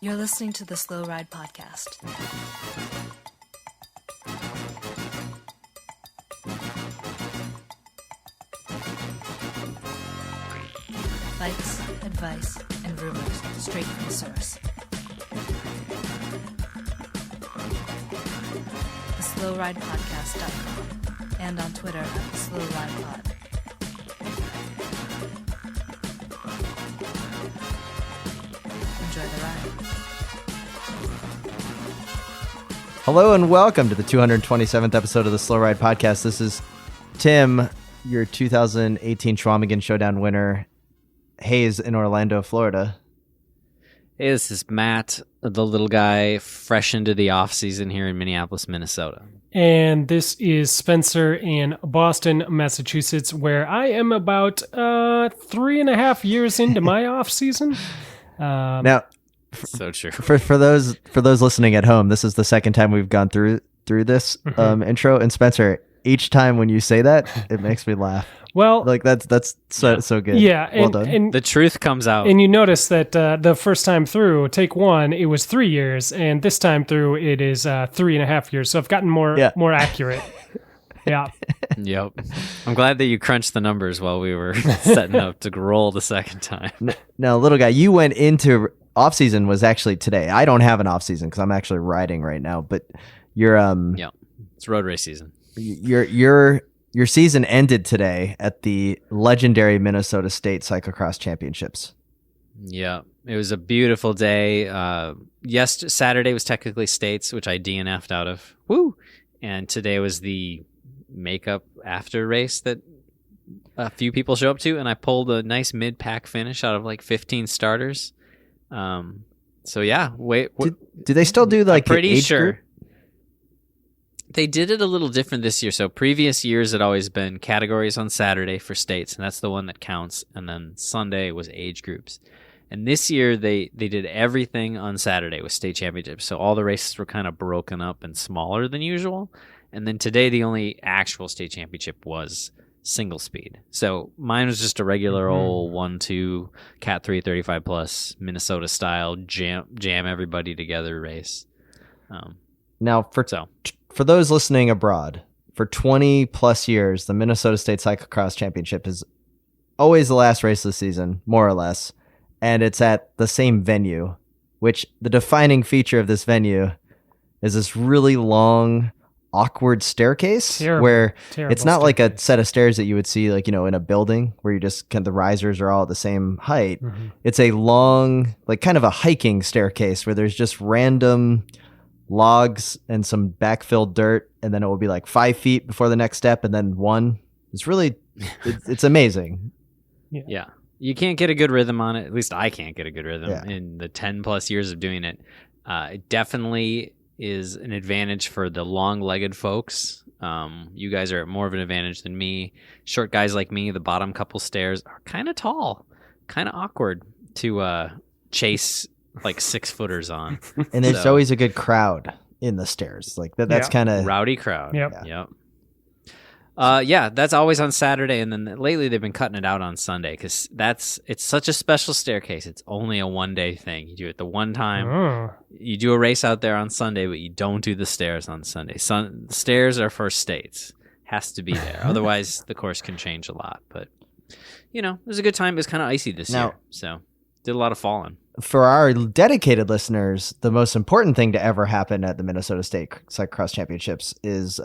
You're listening to the Slow Ride Podcast. Bikes, advice, and rumors straight from the source. TheSlowRidePodcast.com and on Twitter at TheSlowRidePod. Enjoy the ride. Hello and welcome to the 227th episode of the Slow Ride Podcast. This is Tim, your 2018 Schwamigan Showdown winner, Hayes in Orlando, Florida. Hey, this is Matt, the little guy fresh into the off-season here in Minneapolis, Minnesota. And this is Spencer in Boston, Massachusetts, where I am about 3.5 years into my off-season. Now, So true. for those listening at home, this is the second time we've gone through this intro. And Spencer, each time when you say that, it makes me laugh. Well, Like that's so good. yeah, well done. and The truth comes out. you notice that the first time through, take one, it was 3 years, and this time through, it is 3.5 years. So I've gotten more accurate. Yeah. Yep. I'm glad that you crunched the numbers while we were setting up to roll the second time. Now, little guy, you went into off season was actually today. I don't have an off season because I'm actually riding right now. But your Yeah. It's road race season. Your season ended today at the legendary Minnesota State Cyclocross Championships. Yeah. It was a beautiful day. Saturday was technically States, which I DNF'd out of. Woo! And today was the makeup after race that a few people show up to, and I pulled a nice mid-pack finish out of like 15 starters. So yeah, Do they still do like I'm pretty age sure group? they did it a little different this year. So previous years had always been categories on Saturday for states, and that's the one that counts. And then Sunday was age groups. And this year they did everything on Saturday with state championships. So all the races were kind of broken up and smaller than usual. And then today the only actual state championship was single speed. So mine was just a regular old 1-2 Cat 3 35 plus Minnesota style jam everybody together race. Now, for those listening abroad, for 20 plus years, the Minnesota State Cyclocross Championship is always the last race of the season, more or less. And it's at the same venue, which the defining feature of this venue is this really long, awkward staircase where it's not like a set of stairs that you would see like, in a building where you just the risers are all at the same height. Mm-hmm. It's a long, like kind of a hiking staircase where there's just random logs and some backfilled dirt, and then it will be like 5 feet before the next step, and then one. It's really, it's amazing. Yeah. You can't get a good rhythm on it. At least I can't get a good rhythm in the 10 plus years of doing it. It definitely is an advantage for the long-legged folks. You guys are at more of an advantage than me. Short guys like me, the bottom couple stairs are kind of tall, kind of awkward to chase like 6-footers on. And there's always a good crowd in the stairs. Like that's kind of rowdy crowd. Yep. That's always on Saturday, and then lately they've been cutting it out on Sunday because it's such a special staircase. It's only a one-day thing. You do it the one time. You do a race out there on Sunday, but you don't do the stairs on Sunday. The stairs are for states. Has to be there. Otherwise, the course can change a lot. But it was a good time. It was kind of icy this year, so did a lot of falling. For our dedicated listeners, the most important thing to ever happen at the Minnesota State Cyclocross Championships is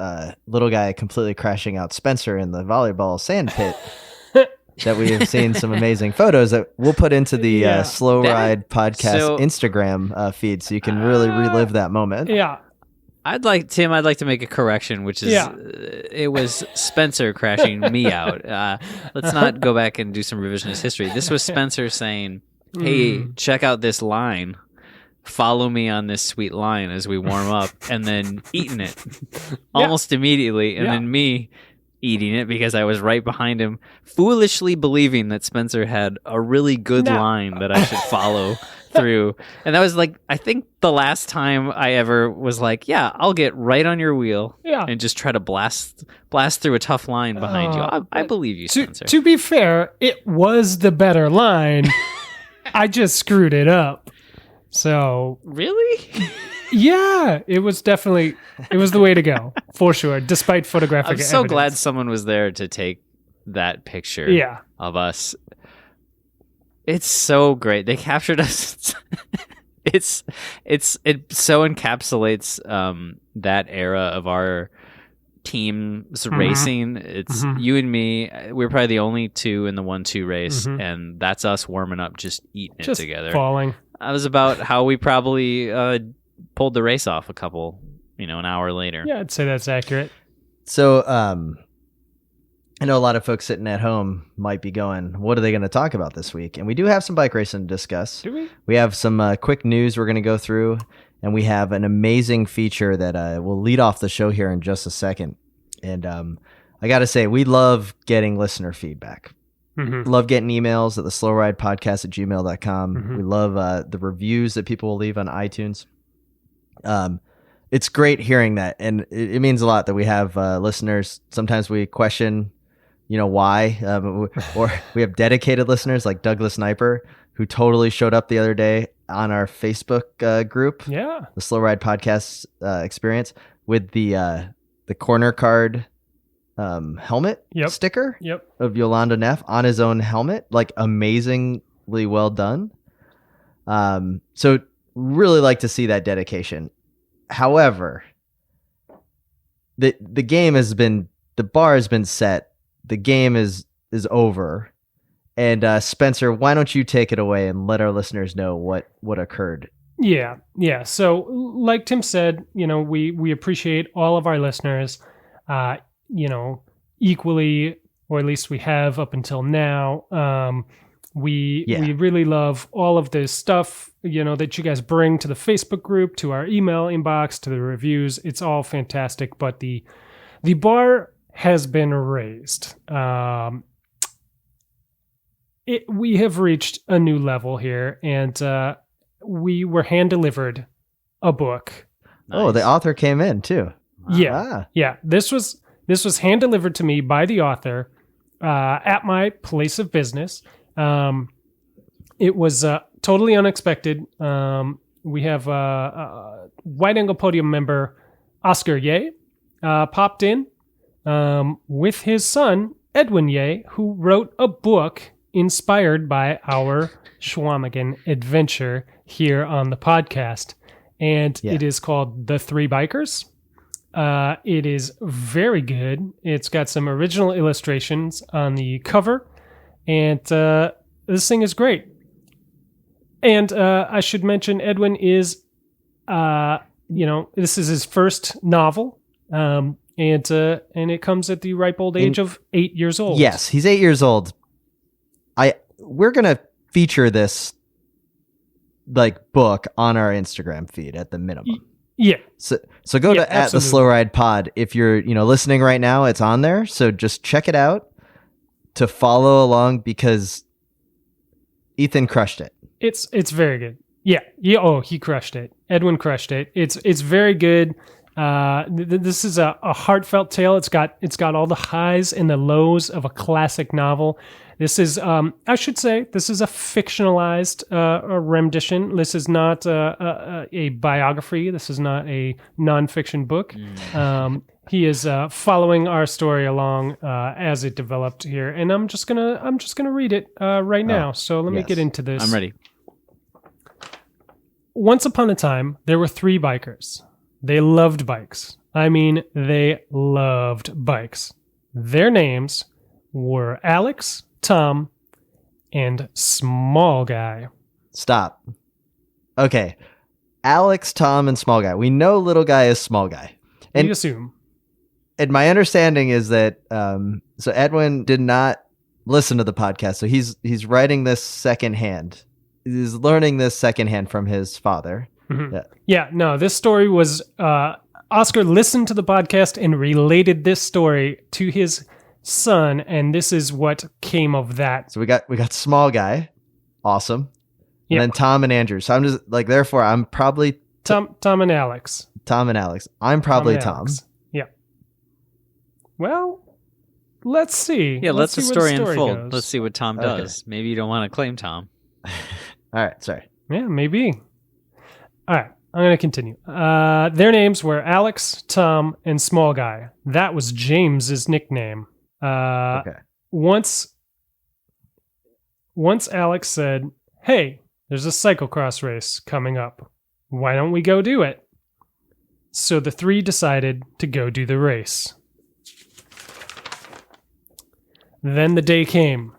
little guy completely crashing out Spencer in the volleyball sand pit that we have seen some amazing photos that we'll put into the Slow Ride Podcast Instagram feed so you can really relive that moment. Yeah. I'd like to make a correction, which is it was Spencer crashing me out. Let's not go back and do some revisionist history. This was Spencer saying, hey, check out this line. Follow me on this sweet line as we warm up, and then eating it almost immediately, and then me eating it because I was right behind him, foolishly believing that Spencer had a really good line that I should follow through. And that was like, I think the last time I ever was like, yeah, I'll get right on your wheel and just try to blast through a tough line behind you. I believe you, Spencer. To be fair, it was the better line. I just screwed it up. So Really? yeah, it was the way to go for sure. Despite photographic I'm so evidence. glad someone was there to take that picture of us. It's so great. They captured us. It so encapsulates that era of our team's racing. It's you and me. We're probably the only two in the 1-2 race, and that's us warming up, just eating it together. Falling. That was about how we probably pulled the race off an hour later. Yeah, I'd say that's accurate. So, I know a lot of folks sitting at home might be going, what are they going to talk about this week? And we do have some bike racing to discuss. Do we? We have some quick news we're going to go through, and we have an amazing feature that will lead off the show here in just a second. And I got to say, we love getting listener feedback. Love getting emails at the slowridepodcast@gmail.com. We love the reviews that people will leave on iTunes. It's great hearing that, and it means a lot that we have listeners. Sometimes we question, why, or we have dedicated listeners like Douglas Sniper, who totally showed up the other day on our Facebook group. Yeah, the Slow Ride Podcast experience with the corner card helmet sticker of Yolanda Neff on his own helmet, like amazingly well done. So really like to see that dedication. However, the game has been, the bar has been set. The game is over. And Spencer, why don't you take it away and let our listeners know what occurred? Yeah. So like Tim said, we appreciate all of our listeners, equally, or at least we have up until now. We really love all of this stuff, that you guys bring to the Facebook group, to our email inbox, to the reviews. It's all fantastic, but the bar has been raised. We have reached a new level here, and we were hand-delivered a book. Nice. Oh, the author came in too. Yeah. This was hand-delivered to me by the author at my place of business. It was totally unexpected. We have Wide Angle Podium member Oscar Ye popped in with his son, Edwin Ye, who wrote a book inspired by our Schwamigan adventure here on the podcast. And it is called The Three Bikers. It is very good. It's got some original illustrations on the cover. And this thing is great. And I should mention Edwin is, this is his first novel. And it comes at the ripe old age of 8 years old. Yes, he's 8 years old. We're going to feature this book on our Instagram feed at the minimum. Yeah. So go to absolutely. at the Slow Ride Pod. If you're listening right now, it's on there. So just check it out to follow along, because Ethan crushed it. It's very good. Yeah. He crushed it. Edwin crushed it. It's very good. This is a heartfelt tale. It's got all the highs and the lows of a classic novel. This is, I should say, this is a fictionalized rendition. This is not a biography. This is not a nonfiction book. He is following our story along as it developed here, and I'm just gonna read it right now. So let me get into this. I'm ready. Once upon a time, there were three bikers. They loved bikes. I mean, they loved bikes. Their names were Alex, Tom, and Small Guy. Stop. Okay. Alex, Tom, and Small Guy. We know Little Guy is Small Guy. We assume. And my understanding is that so Edwin did not listen to the podcast, so he's writing this secondhand. He's learning this secondhand from his father. Mm-hmm. No, this story was Oscar listened to the podcast and related this story to his son, and this is what came of that. So we got Small Guy, awesome, and then Tom and Andrew. So I'm just therefore I'm probably Tom and Alex. Tom and Alex. I'm probably Tom. Yeah. Well, let's see. Yeah, let the story unfold. Goes. Let's see what Tom does. Maybe you don't want to claim Tom. All right, sorry. Yeah, maybe. All right, I'm going to continue. Their names were Alex, Tom, and Small Guy. That was James's nickname. Okay. Once Alex said, "Hey, there's a cyclocross race coming up. Why don't we go do it?" So the three decided to go do the race. Then the day came.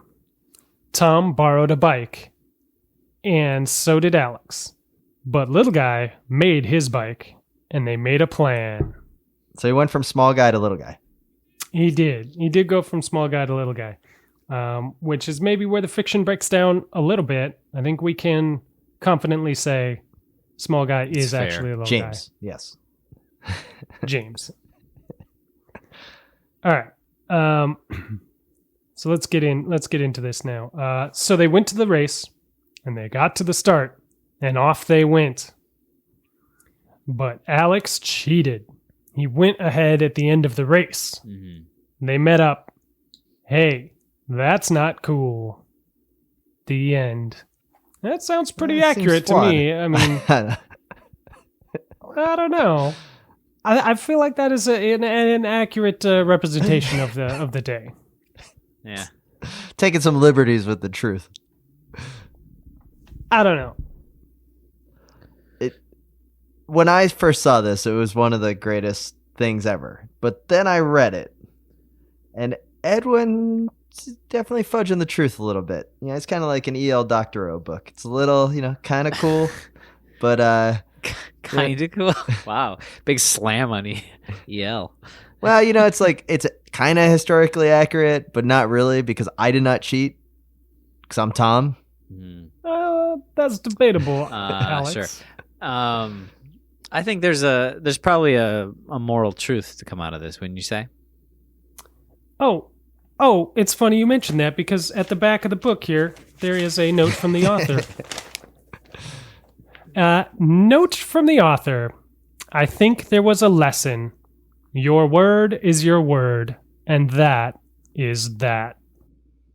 Tom borrowed a bike, and so did Alex. But Little Guy made his bike, and they made a plan. So he went from small guy to little guy. He did. He did go from Small Guy to Little Guy, which is maybe where the fiction breaks down a little bit. I think we can confidently say Small Guy is fair. actually a Little James, yes. Guy. James. All right. So let's get into this now. So they went to the race, and they got to the start, and off they went. But Alex cheated. He went ahead at the end of the race. Mm-hmm. They met up. Hey, that's not cool. The end. That sounds pretty That seems accurate to flawed. me. I mean, I don't know. I feel like that is an accurate representation of the day. Yeah. Taking some liberties with the truth. I don't know. When I first saw this, it was one of the greatest things ever. But then I read it, and Edwin's definitely fudging the truth a little bit. You know, it's kind of like an E.L. Doctorow book. It's a little, kind of cool, but Kind of cool. Wow. Big slam on EL. well, it's like it's kind of historically accurate, but not really because I did not cheat because I'm Tom. That's debatable, Alex. Sure. I think there's probably a moral truth to come out of this, wouldn't you say? Oh, it's funny you mentioned that because at the back of the book here, there is a note from the author. Note from the author. I think there was a lesson. Your word is your word, and that is that.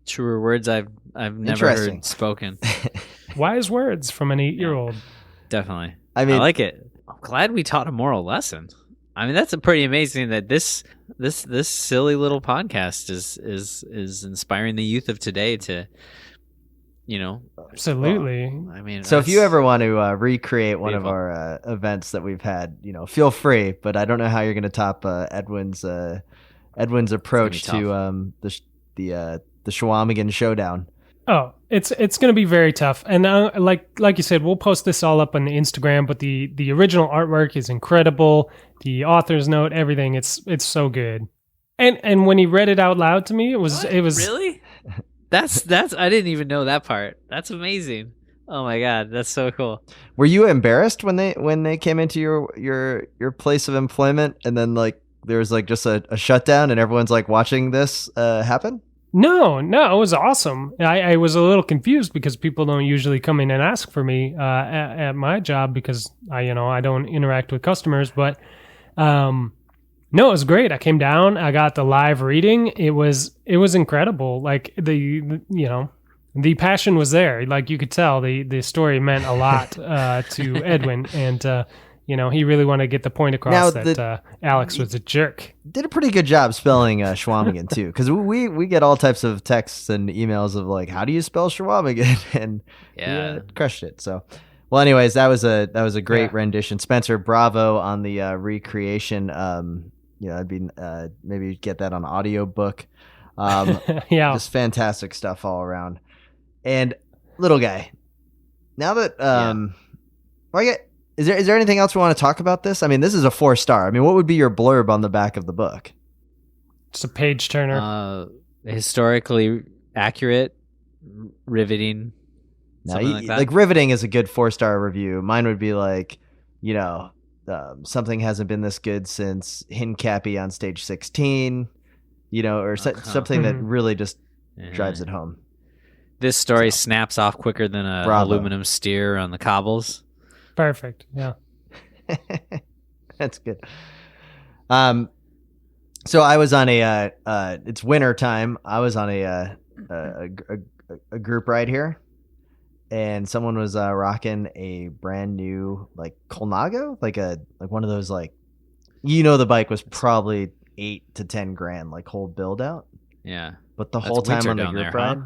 Truer words I've never Interesting. heard spoken. Wise words from an 8-year-old. Definitely. I mean, I like it. I'm glad we taught a moral lesson. I mean, that's pretty amazing that this silly little podcast is inspiring the youth of today to, Absolutely. I mean, so if you that's- ever want to recreate one of Beautiful. our events that we've had, feel free. But I don't know how you're going to top Edwin's approach tough. to the Schwamigan showdown. Oh, it's going to be very tough. And like you said, we'll post this all up on the Instagram, but the original artwork is incredible. The author's note, everything, it's so good. And when he read it out loud to me, it was really? That's I didn't even know that part. That's amazing. Oh my god, that's so cool. Were you embarrassed when they came into your place of employment and then there was just a shutdown and everyone's watching this happen? No, it was awesome. I was a little confused because people don't usually come in and ask for me at my job because I don't interact with customers. But no, it was great. I came down. I got the live reading. It was incredible. Like the passion was there. Like you could tell the story meant a lot to Edwin, and he really wanted to get the point across that Alex was a jerk. Did a pretty good job spelling Schwamigan too, because we get all types of texts and emails of how do you spell Schwamigan, and Yeah. crushed it. So, well, anyways, that was a great rendition. Spencer, bravo on the recreation. I'd be maybe get that on audiobook. Yeah, Just fantastic stuff all around. And little guy, now that Is there anything else we want to talk about this? I mean, this is a 4-star. I mean, what would be your blurb on the back of the book? it's a page turner. Historically accurate, riveting. Now, Something like that. riveting is a good 4-star review. Mine would be something hasn't been this good since Hincappy on stage 16, or something that really just drives it home. This story snaps off quicker than a Bravo. aluminum steer on the cobbles. Perfect. Yeah. That's good. So I was on it's winter time. I was on a group ride here, and someone was rocking a brand new like Colnago, like one of those like, the bike was probably 8 to 10 grand, like whole build out. Yeah. But the That's whole time winter on the down group there, ride, huh?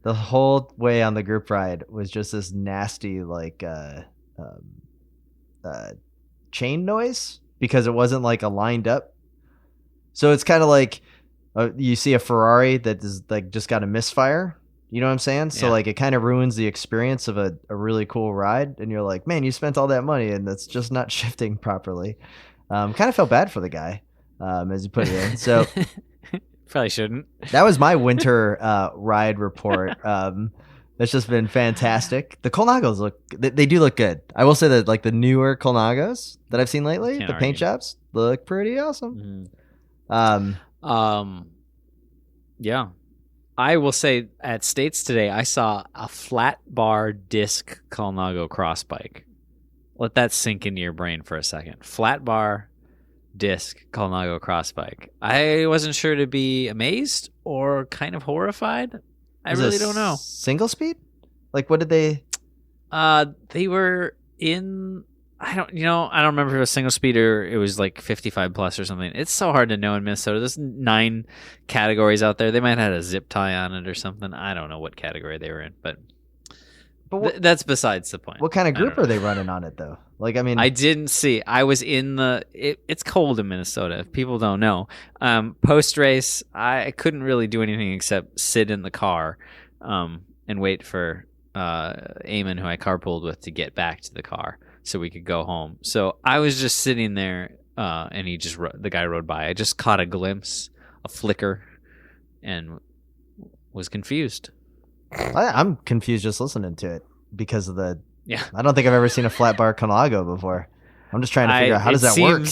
the whole way on the group ride was just this nasty like chain noise because it wasn't like aligned up. So it's kind of like you see a Ferrari that is like just got a misfire. You know what I'm saying? So like it kind of ruins the experience of a really cool ride, and you're like, man, you spent all that money and it's just not shifting properly. Kind of felt bad for the guy as you put it in. So probably shouldn't. that was my winter ride report. That's just been fantastic. The Colnagos they do look good. I will say that like the newer Colnagos that I've seen lately, the paint jobs look pretty awesome. Yeah. I will say at States today, I saw a flat bar disc Colnago cross bike. Let that sink into your brain for a second. Flat bar disc Colnago cross bike. I wasn't sure to be amazed or kind of horrified. I really don't know. Single speed? Like what did they? They were in. I don't remember if it was single speed or it was like 55 plus or something. It's so hard to know in Minnesota. There's 9 categories out there. They might have had a zip tie on it or something. I don't know what category they were in, but that's besides the point. What kind of group are they running on it though? Like, I mean, I didn't see. I was in it's cold in Minnesota. If people don't know, post race, I couldn't really do anything except sit in the car, and wait for Eamon, who I carpooled with, to get back to the car so we could go home. So I was just sitting there, and the guy rode by. I just caught a glimpse, a flicker, and was confused. I'm confused just listening to it because of the. Yeah, I don't think I've ever seen a flat bar Colnago before. I'm just trying to figure out how does that work.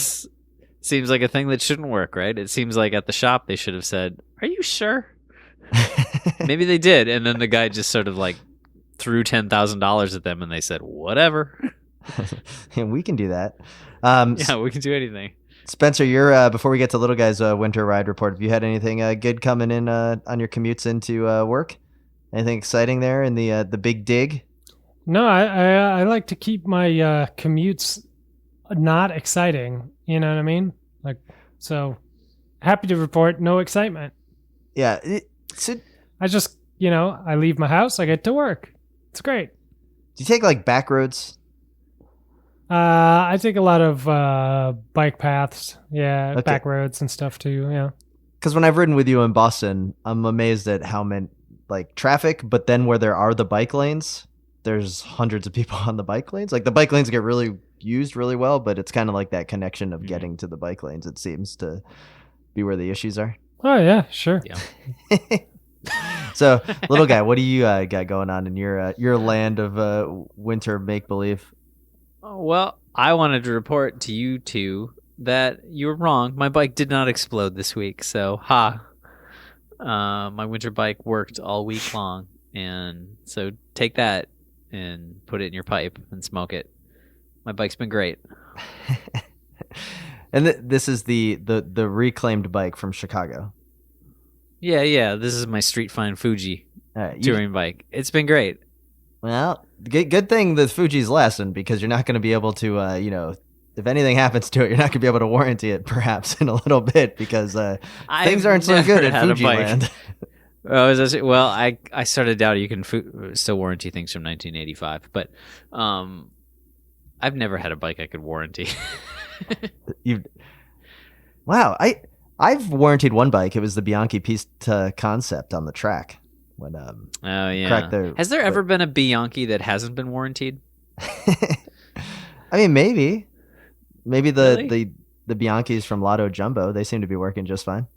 Seems like a thing that shouldn't work, right? It seems like at the shop they should have said, "Are you sure?" Maybe they did, and then the guy just sort of like threw $10,000 at them, and they said, "Whatever." Yeah, we can do that. Yeah, we can do anything. Spencer, you're before we get to Little Guy's winter ride report, have you had anything good coming in on your commutes into work? Anything exciting there in the big dig? No, I like to keep my commutes not exciting. You know what I mean? Like, so happy to report no excitement. Yeah. I just, I leave my house, I get to work. It's great. Do you take like back roads? I take a lot of bike paths. Yeah, Okay. back roads and stuff too. Yeah. Because when I've ridden with you in Boston, I'm amazed at how many like traffic, but then where there are the bike lanes, there's hundreds of people on the bike lanes. Like the bike lanes get really used really well, but it's kind of like that connection of getting to the bike lanes. It seems to be where the issues are. Oh yeah, sure. Yeah. So, Little Guy, what do you got going on in your land of winter make believe? Well, I wanted to report to you two that you were wrong. My bike did not explode this week, so my winter bike worked all week long, and so take that and put it in your pipe and smoke it. My bike's been great. And this is the reclaimed bike from Chicago. Yeah. This is my Street Fine Fuji Right, touring bike. It's been great. Well, good thing the Fuji's lasting because you're not going to be able to, if anything happens to it, you're not going to be able to warranty it perhaps in a little bit because things aren't so good at Fuji land. Well, I started doubting you can still warranty things from 1985, but I've never had a bike I could warranty. Wow, I've warranted one bike. It was the Bianchi Pista Concept on the track. When oh yeah, has there ever been a Bianchi that hasn't been warranted? I mean, maybe Really? the Bianchis from Lotto Jumbo, they seem to be working just fine.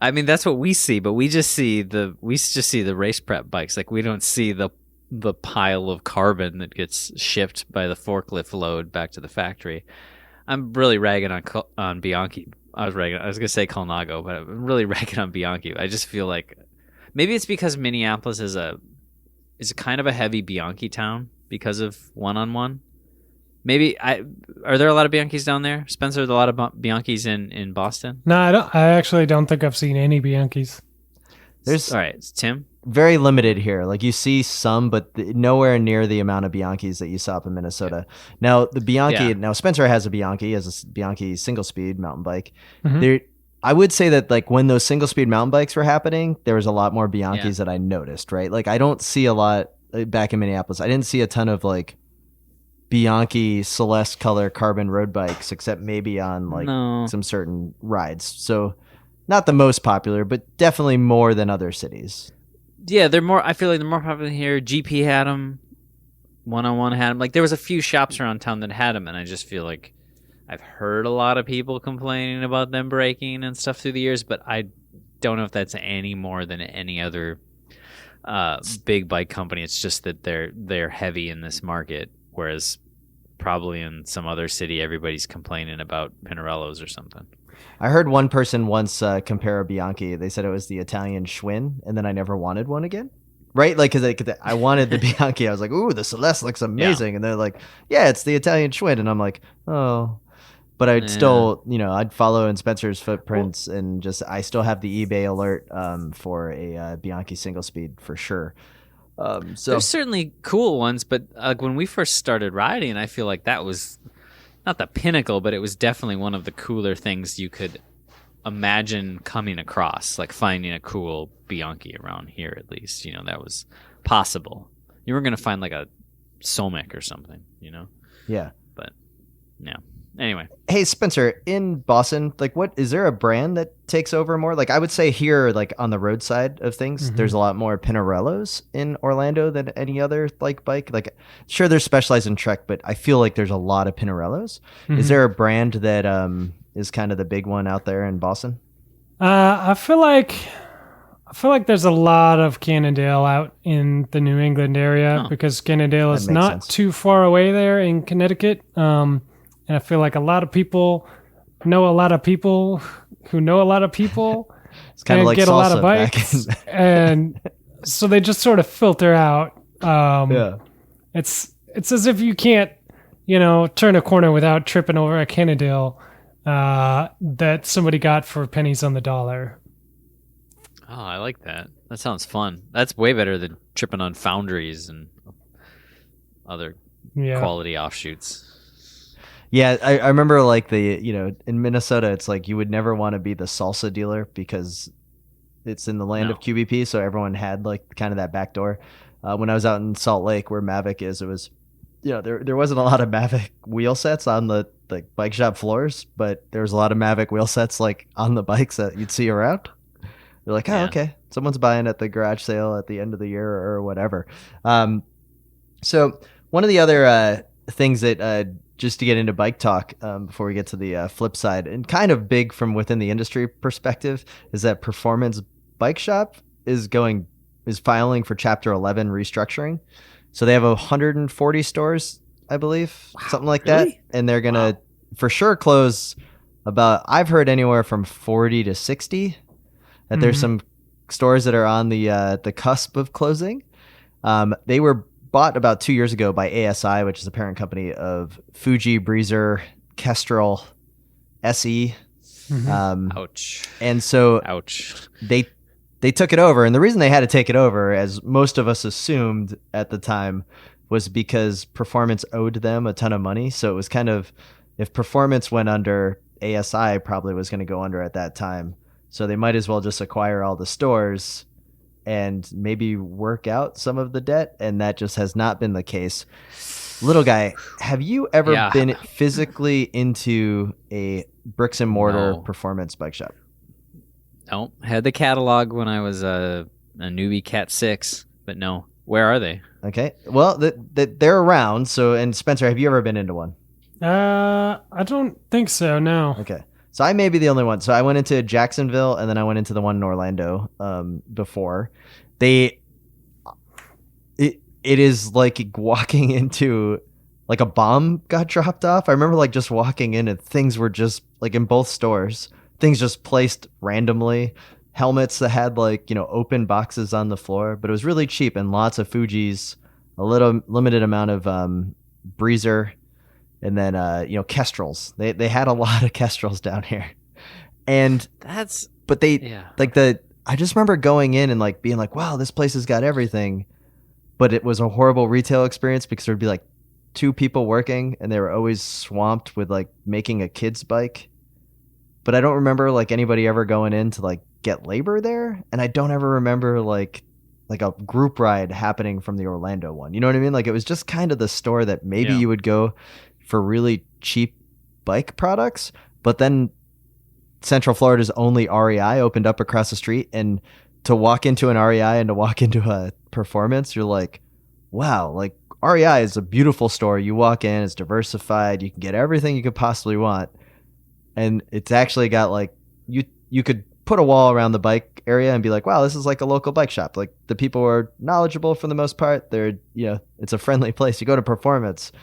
I mean, that's what we see, but we just see the race prep bikes. Like we don't see the pile of carbon that gets shipped by the forklift load back to the factory. I'm really ragging on Bianchi. I was gonna say Colnago, but I'm really ragging on Bianchi. I just feel like maybe it's because Minneapolis is a kind of a heavy Bianchi town because of one-on-one. Maybe are there a lot of Bianchis down there? Spencer, are there a lot of Bianchis in Boston? No, I actually don't think I've seen any Bianchis. There's all right, Tim. very limited here. Like you see some, but nowhere near the amount of Bianchis that you saw up in Minnesota. Now the Bianchi, now Spencer has a Bianchi, as a Bianchi single speed mountain bike. There, I would say that like when those single speed mountain bikes were happening, there was a lot more Bianchis that I noticed, right? Like I don't see a lot back in Minneapolis. I didn't see a ton of like Bianchi Celeste color carbon road bikes, except maybe on like some certain rides. So not the most popular, but definitely more than other cities. Yeah, they're more. I feel like they're more popular here. GP had them. 101 had them. Like there was a few shops around town that had them, and I just feel like I've heard a lot of people complaining about them breaking and stuff through the years, but I don't know if that's any more than any other big bike company. It's just that they're heavy in this market, whereas probably in some other city, everybody's complaining about Pinarellos or something. I heard one person once compare a Bianchi. They said it was the Italian Schwinn, and then I never wanted one again. Right? Like, because I wanted the Bianchi. I was like, ooh, the Celeste looks amazing. Yeah. And they're like, yeah, it's the Italian Schwinn. And I'm like, oh. But I'd still, I'd follow in Spencer's footprints and I still have the eBay alert for a Bianchi single speed for sure. So there's certainly cool ones, but when we first started riding, I feel like that was not the pinnacle, but it was definitely one of the cooler things you could imagine coming across, like finding a cool Bianchi around here, at least. That was possible. You were going to find like a Somic or something, Yeah. But, yeah. Anyway. Hey, Spencer, in Boston, like is there a brand that takes over more? Like I would say here, like on the roadside of things, there's a lot more Pinarellos in Orlando than any other like bike. Like sure, they're specialized in Trek, but I feel like there's a lot of Pinarellos. Is there a brand that is kind of the big one out there in Boston? I feel like there's a lot of Cannondale out in the New England area because Cannondale is not too far away there in Connecticut. And I feel like a lot of people know a lot of people who know a lot of people. It's kind of like get a lot of salsa bikes, and so they just sort of filter out. It's as if you can't, turn a corner without tripping over a Cannondale that somebody got for pennies on the dollar. Oh, I like that. That sounds fun. That's way better than tripping on Foundries and other quality offshoots. Yeah, I remember like in Minnesota, it's like you would never want to be the salsa dealer because it's in the land of QBP. So everyone had like kind of that back door. When I was out in Salt Lake where Mavic is, it was, there wasn't a lot of Mavic wheel sets on the bike shop floors, but there was a lot of Mavic wheel sets like on the bikes that you'd see around. You're like, okay, someone's buying at the garage sale at the end of the year or whatever. So one of the other things that just to get into bike talk before we get to the flip side, and kind of big from within the industry perspective, is that Performance Bike Shop is filing for Chapter 11 restructuring. So they have 140 stores, I believe, something like that, and they're gonna for sure close about. I've heard anywhere from 40 to 60. That there's some stores that are on the cusp of closing. They were bought about 2 years ago by ASI, which is the parent company of Fuji, Breezer, Kestrel, SE. Ouch. And so they took it over. And the reason they had to take it over, as most of us assumed at the time, was because Performance owed them a ton of money. So it was kind of, if Performance went under, ASI probably was going to go under at that time. So they might as well just acquire all the stores and maybe work out some of the debt, and that just has not been the case. Little guy, have you ever been physically into a bricks and mortar performance bike shop? No, had the catalog when I was a newbie Cat 6, but no. Where are they? Okay, well, they're around. So, and Spencer, have you ever been into one? I don't think so, no. Okay. So I may be the only one. So I went into Jacksonville, and then I went into the one in Orlando before. It is like walking into like a bomb got dropped off. I remember like just walking in and things were just like in both stores, things just placed randomly. Helmets that had like, open boxes on the floor, but it was really cheap, and lots of Fujis, a little limited amount of Breezer. And then, Kestrels. They had a lot of Kestrels down here, and like I just remember going in and like being like, wow, this place has got everything. But it was a horrible retail experience because there'd be like 2 people working and they were always swamped with like making a kid's bike. But I don't remember like anybody ever going in to like get labor there. And I don't ever remember like a group ride happening from the Orlando one. You know what I mean? Like it was just kind of the store that maybe you would go for really cheap bike products. But then Central Florida's only REI opened up across the street, and to walk into an REI and to walk into a Performance, you're like, wow, like REI is a beautiful store. You walk in, it's diversified, you can get everything you could possibly want. And it's actually got like you could put a wall around the bike area and be like, wow, this is like a local bike shop. Like the people are knowledgeable for the most part. They're, it's a friendly place. You go to Performance,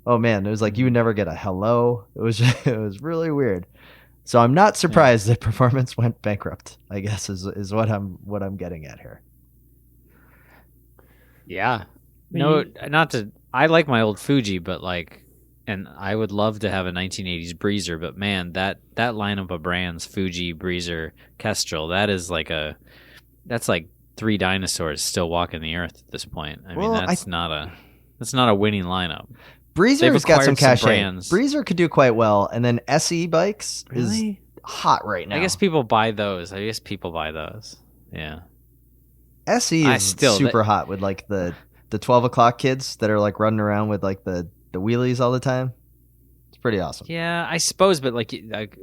oh man, it was like you would never get a hello. It was it was really weird. So I'm not surprised that Performance went bankrupt, I guess is what I'm getting at here. Yeah. No, I like my old Fuji, but like, and I would love to have a 1980s Breezer, but man, that lineup of brands, Fuji, Breezer, Kestrel, that's like 3 dinosaurs still walking the earth at this point. I mean, that's not a winning lineup. Breezer's got some cachet. brands. Breezer could do quite well, and then SE bikes is hot right now. I guess people buy those. Yeah. SE is super hot with like the 12 o'clock kids that are like running around with like the wheelies all the time. It's pretty awesome. Yeah, I suppose, but like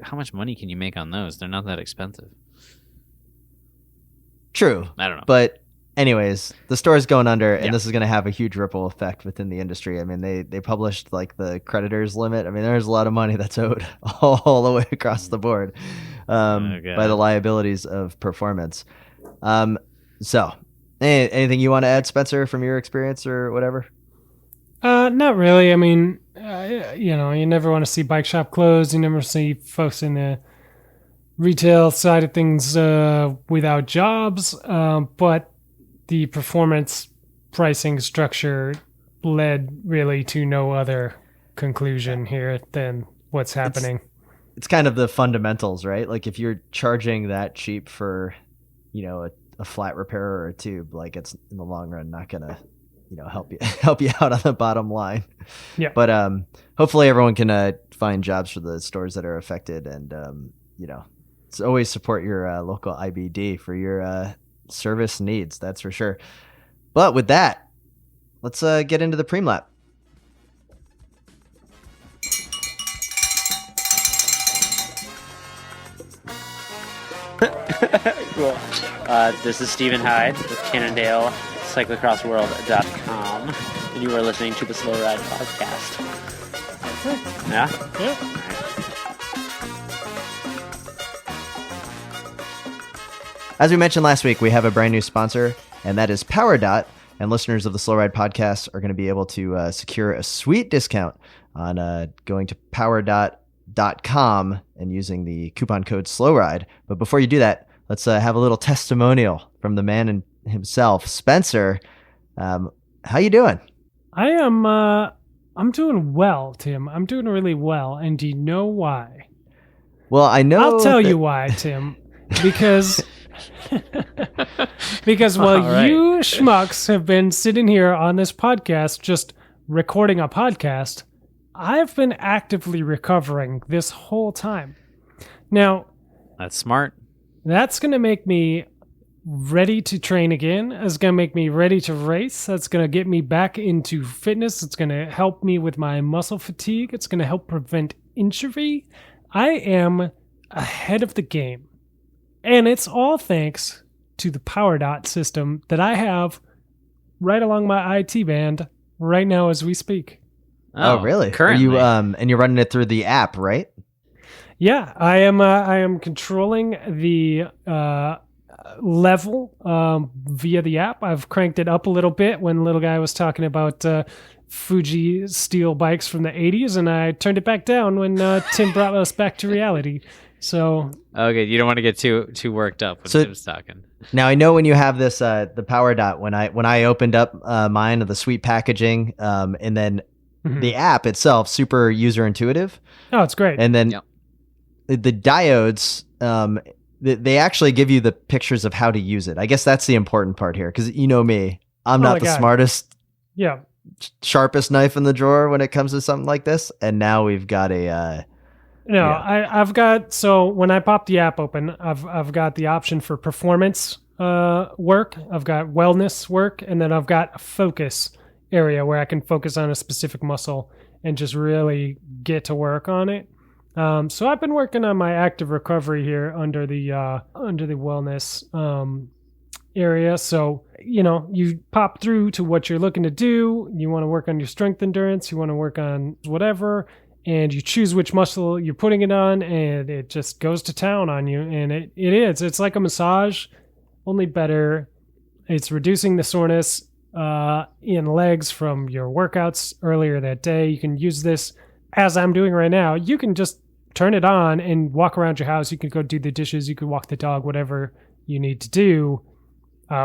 how much money can you make on those? They're not that expensive. True. I don't know. But anyways, the store's going under, and this is going to have a huge ripple effect within the industry. I mean, they published like the creditors limit. I mean, there's a lot of money that's owed all the way across the board by the liabilities of Performance. So, anything you want to add, Spencer, from your experience or whatever? Not really. I mean, you never want to see bike shop closed. You never see folks in the retail side of things without jobs. But the Performance pricing structure led really to no other conclusion here than what's happening. It's kind of the fundamentals, right? Like if you're charging that cheap for, a flat repair or a tube, like it's in the long run not gonna, help you out on the bottom line. Yeah. But hopefully everyone can find jobs for the stores that are affected, and it's always support your local IBD for your service needs. That's for sure. But with that, let's get into the preem lap. Cool. This is Stephen Hyde with CannondaleCyclocrossWorld.com, and you are listening to the Slow Ride Podcast. Yeah? Yeah. As we mentioned last week, we have a brand new sponsor, and that is PowerDot. And listeners of the Slow Ride Podcast are going to be able to secure a sweet discount on going to PowerDot.com and using the coupon code SlowRide. But before you do that, let's have a little testimonial from the man himself, Spencer. How you doing? I am. I'm doing well, Tim. I'm doing really well, and do you know why? Well, I know. I'll tell you why, Tim. Because while you schmucks have been sitting here on this podcast just recording a podcast, I've been actively recovering this whole time. Now, that's smart. That's going to make me ready to train again. It's going to make me ready to race. That's going to get me back into fitness. It's going to help me with my muscle fatigue. It's going to help prevent injury. I am ahead of the game. And it's all thanks to the PowerDot system that I have right along my IT band right now as we speak. Oh, really? Currently. Are you and you're running it through the app, right? Yeah, I am controlling the level via the app. I've cranked it up a little bit when little guy was talking about Fuji steel bikes from the 80s, and I turned it back down when Tim brought us back to reality. So okay, you don't want to get too worked up when Tim's talking. Now I know when you have this the PowerDot, when I opened up mine of the sweet packaging, and then the app itself, super user intuitive. Oh, it's great. And then the diodes, they actually give you the pictures of how to use it. I guess that's the important part here, because you know me, I'm not the smartest, sharpest knife in the drawer when it comes to something like this. And now we've got a I've got, so when I pop the app open, I've got the option for performance work, I've got wellness work, and then I've got a focus area where I can focus on a specific muscle and just really get to work on it. So I've been working on my active recovery here under the wellness area. So, you pop through to what you're looking to do. You want to work on your strength endurance. You want to work on whatever, and you choose which muscle you're putting it on, and it just goes to town on you. And it's like a massage, only better. It's reducing the soreness in legs from your workouts earlier that day. You can use this as I'm doing right now. You can just turn it on and walk around your house. You can go do the dishes. You can walk the dog, whatever you need to do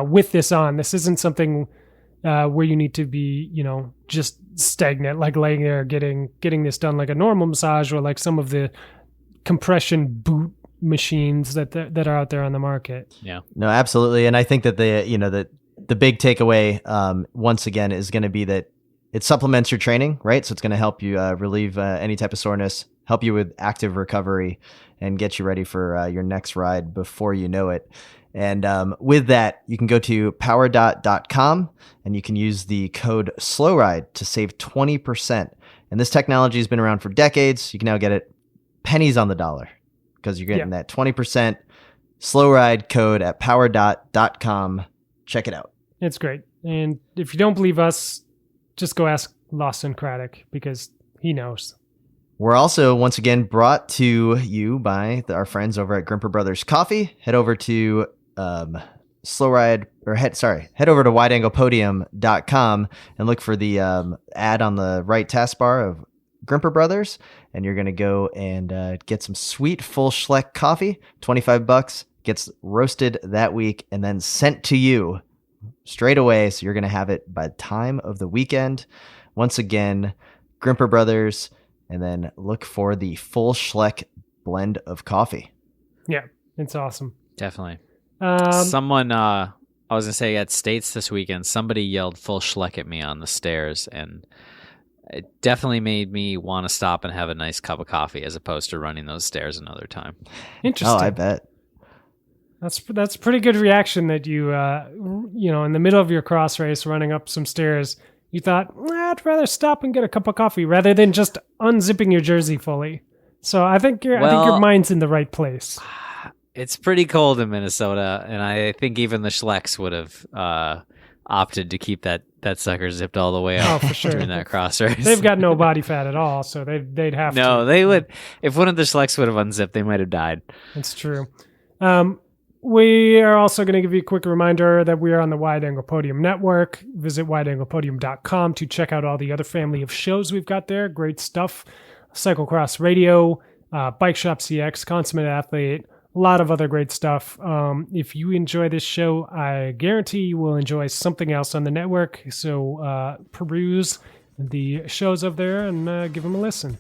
with this on. This isn't something where you need to be, just stagnant, like laying there getting this done like a normal massage, or like some of the compression boot machines that are out there on the market. Yeah. No, absolutely. And I think that the big takeaway once again is going to be that it supplements your training, right? So it's going to help you relieve any type of soreness, help you with active recovery, and get you ready for your next ride before you know it. And with that, you can go to powerdot.com and you can use the code SLOWRIDE to save 20%. And this technology has been around for decades. You can now get it pennies on the dollar because you're getting that 20% SLOWRIDE code at powerdot.com. Check it out. It's great. And if you don't believe us, just go ask Lawson Craddock because he knows. We're also, once again, brought to you by our friends over at Grimpeur Brothers Coffee. Head over to head over to wideanglepodium.com and look for the ad on the right taskbar of Grimpeur Brothers, and you're going to go and get some sweet full Schleck coffee, $25, gets roasted that week and then sent to you straight away, so you're going to have it by the time of the weekend. Once again, Grimpeur Brothers, and then look for the full Schleck blend of coffee. Yeah, it's awesome. Definitely. Someone, I was going to say at States this weekend, somebody yelled full Schleck at me on the stairs, and it definitely made me want to stop and have a nice cup of coffee as opposed to running those stairs another time. Interesting. Oh, I bet. That's a pretty good reaction that you, in the middle of your cross race running up some stairs, you thought, I'd rather stop and get a cup of coffee rather than just unzipping your jersey fully. So I think your mind's in the right place. It's pretty cold in Minnesota, and I think even the Schlecks would have opted to keep that sucker zipped all the way up for sure. during that cross race. They've got no body fat at all, so they'd have to. No, they would. If one of the Schlecks would have unzipped, they might have died. That's true. We are also going to give you a quick reminder that we are on the Wide Angle Podium Network. Visit wideanglepodium.com to check out all the other family of shows we've got there. Great stuff. Cyclocross Radio, Bike Shop CX, Consummate Athlete, a lot of other great stuff. If you enjoy this show, I guarantee you will enjoy something else on the network. So peruse the shows up there and give them a listen.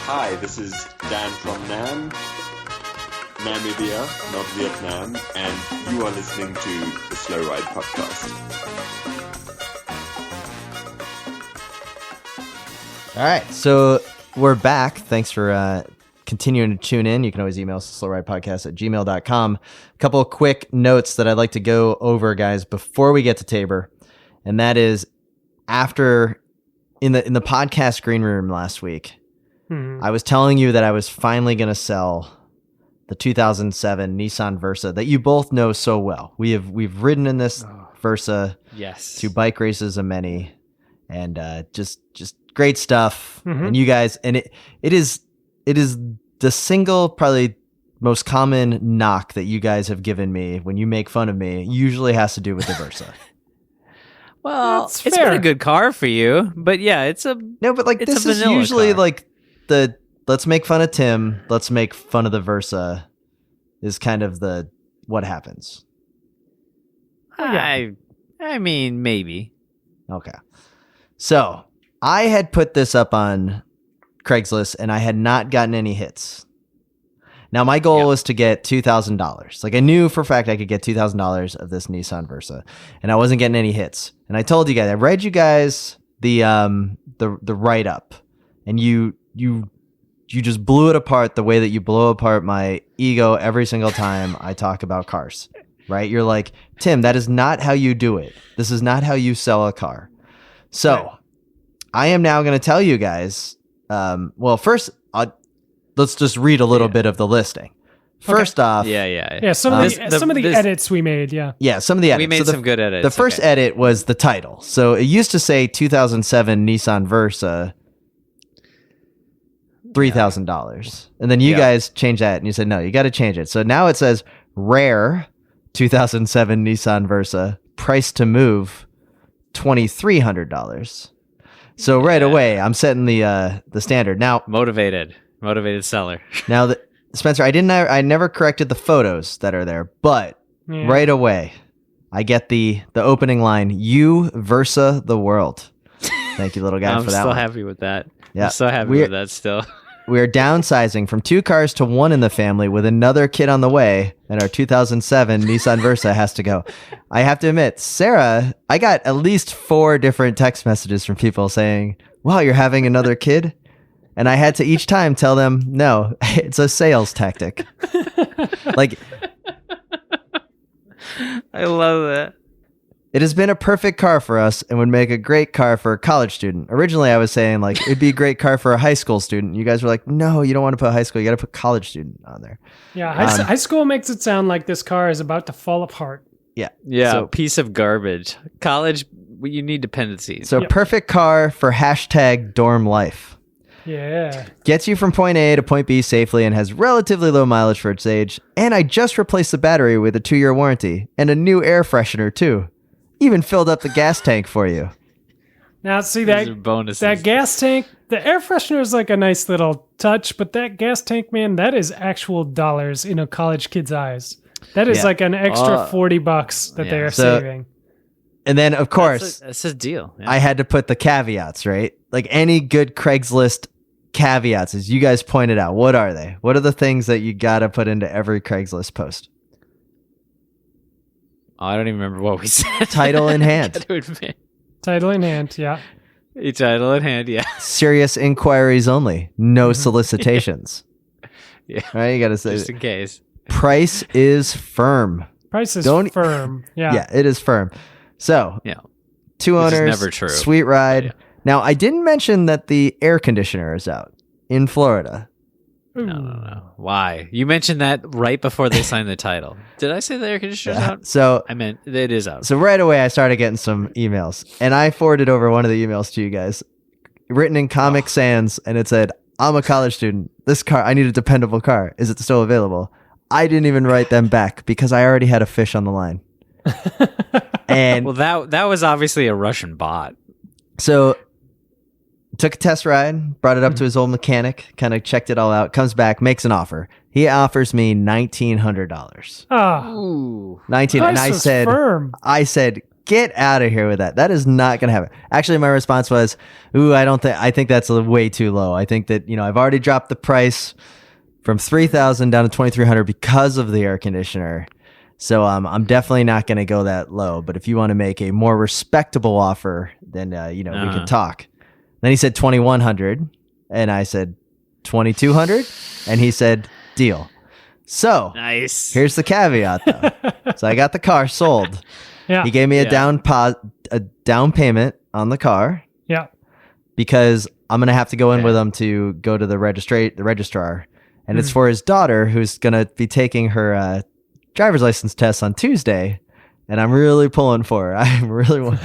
Hi, this is Dan from Namibia, not Vietnam, and you are listening to the Slow Ride Podcast. All right, so we're back. Thanks for continuing to tune in. You can always email us at slowridepodcast@gmail.com. A couple of quick notes that I'd like to go over, guys, before we get to Tabor, and that is after in the podcast green room last week, I was telling you that I was finally going to sell the 2007 Nissan Versa that you both know so well. We've ridden in this Versa, yes, to bike races of many, and just great stuff. And you guys, and it is the single probably most common knock that you guys have given me when you make fun of me. Usually has to do with the Versa. Well, it's been a good car for you, but yeah, this is usually car. Like the let's make fun of Tim, let's make fun of the Versa is kind of the what happens. I mean, maybe. Okay. So I had put this up on Craigslist and I had not gotten any hits. Now, my goal was to get $2,000. Like, I knew for a fact I could get $2,000 of this Nissan Versa, and I wasn't getting any hits. And I told you guys, I read you guys the write up, and you just blew it apart the way that you blow apart my ego every single time I talk about cars. Right? You're like, Tim, that is not how you do it. This is not how you sell a car. So, I am now going to tell you guys. Well, first, let's just read a little bit of the listing. First off, some of the edits we made, some of the edits. We made some good edits. The first edit was the title. So it used to say 2007 Nissan Versa, $3,000, and then you guys changed that, and you said no, you got to change it. So now it says rare 2007 Nissan Versa, price to move $2,300. So right away, I'm setting the standard. Now, motivated seller. Now, Spencer, I never corrected the photos that are there, but right away, I get the opening line, "You Versa the world." Thank you, little guy, for that. I'm one. so happy with that. Yeah, I'm so happy with that still. We are downsizing from 2 cars to 1 in the family with another kid on the way, and our 2007 Nissan Versa has to go. I have to admit, Sarah, I got at least 4 different text messages from people saying, "Wow, you're having another kid?" And I had to each time tell them, no, it's a sales tactic. Like, I love that. It has been a perfect car for us and would make a great car for a college student. Originally, I was saying, like, it'd be a great car for a high school student. You guys were like, no, you don't want to put high school. You got to put college student on there. Yeah, high school makes it sound like this car is about to fall apart. Yeah. Yeah, So, piece of garbage. College, you need dependencies. so perfect car for hashtag dorm life. Yeah. Gets you from point A to point B safely and has relatively low mileage for its age. And I just replaced the battery with a 2-year warranty and a new air freshener too. Even filled up the gas tank for you. Now, see Those are bonuses. that gas tank, the air freshener is like a nice little touch, but that gas tank, man, that is actual dollars in a college kid's eyes. That is like an extra $40 that they are saving. And then, of course, that's a deal. Yeah. I had to put the caveats, right? Like any good Craigslist caveats, as you guys pointed out. What are they? What are the things that you got to put into every Craigslist post? I don't even remember what we said. Title in hand. Title in hand, yeah. Title in hand, yeah. Serious inquiries only. No solicitations. Yeah. Right? You got to say, just in case. Price is firm. Price is firm. Yeah. Yeah, it is firm. So, 2 owners, never true. Sweet ride. Yeah. Now, I didn't mention that the air conditioner is out in Florida. No. Why? You mentioned that right before they signed the title. Did I say the air conditioner's out? So I meant it is out. So right away, I started getting some emails, and I forwarded over one of the emails to you guys, written in Comic Sans, and it said, "I'm a college student. This car, I need a dependable car. Is it still available?" I didn't even write them back because I already had a fish on the line. And well, that was obviously a Russian bot. So took a test ride, brought it up to his old mechanic, kind of checked it all out, comes back, makes an offer. He offers me $1,900. Oh, and I said, get out of here with that. That is not going to happen. Actually, my response was, I think that's way too low. I think that, I've already dropped the price from $3,000 down to $2,300 because of the air conditioner. So I'm definitely not going to go that low. But if you want to make a more respectable offer, then we can talk. Then he said $2,100, and I said $2,200, and he said deal. So nice. Here's the caveat, though. So I got the car sold. Yeah. He gave me a down payment on the car. Yeah. Because I'm gonna have to go in with him to go to the registrar, and it's for his daughter who's gonna be taking her driver's license test on Tuesday, and I'm really pulling for her. I really want,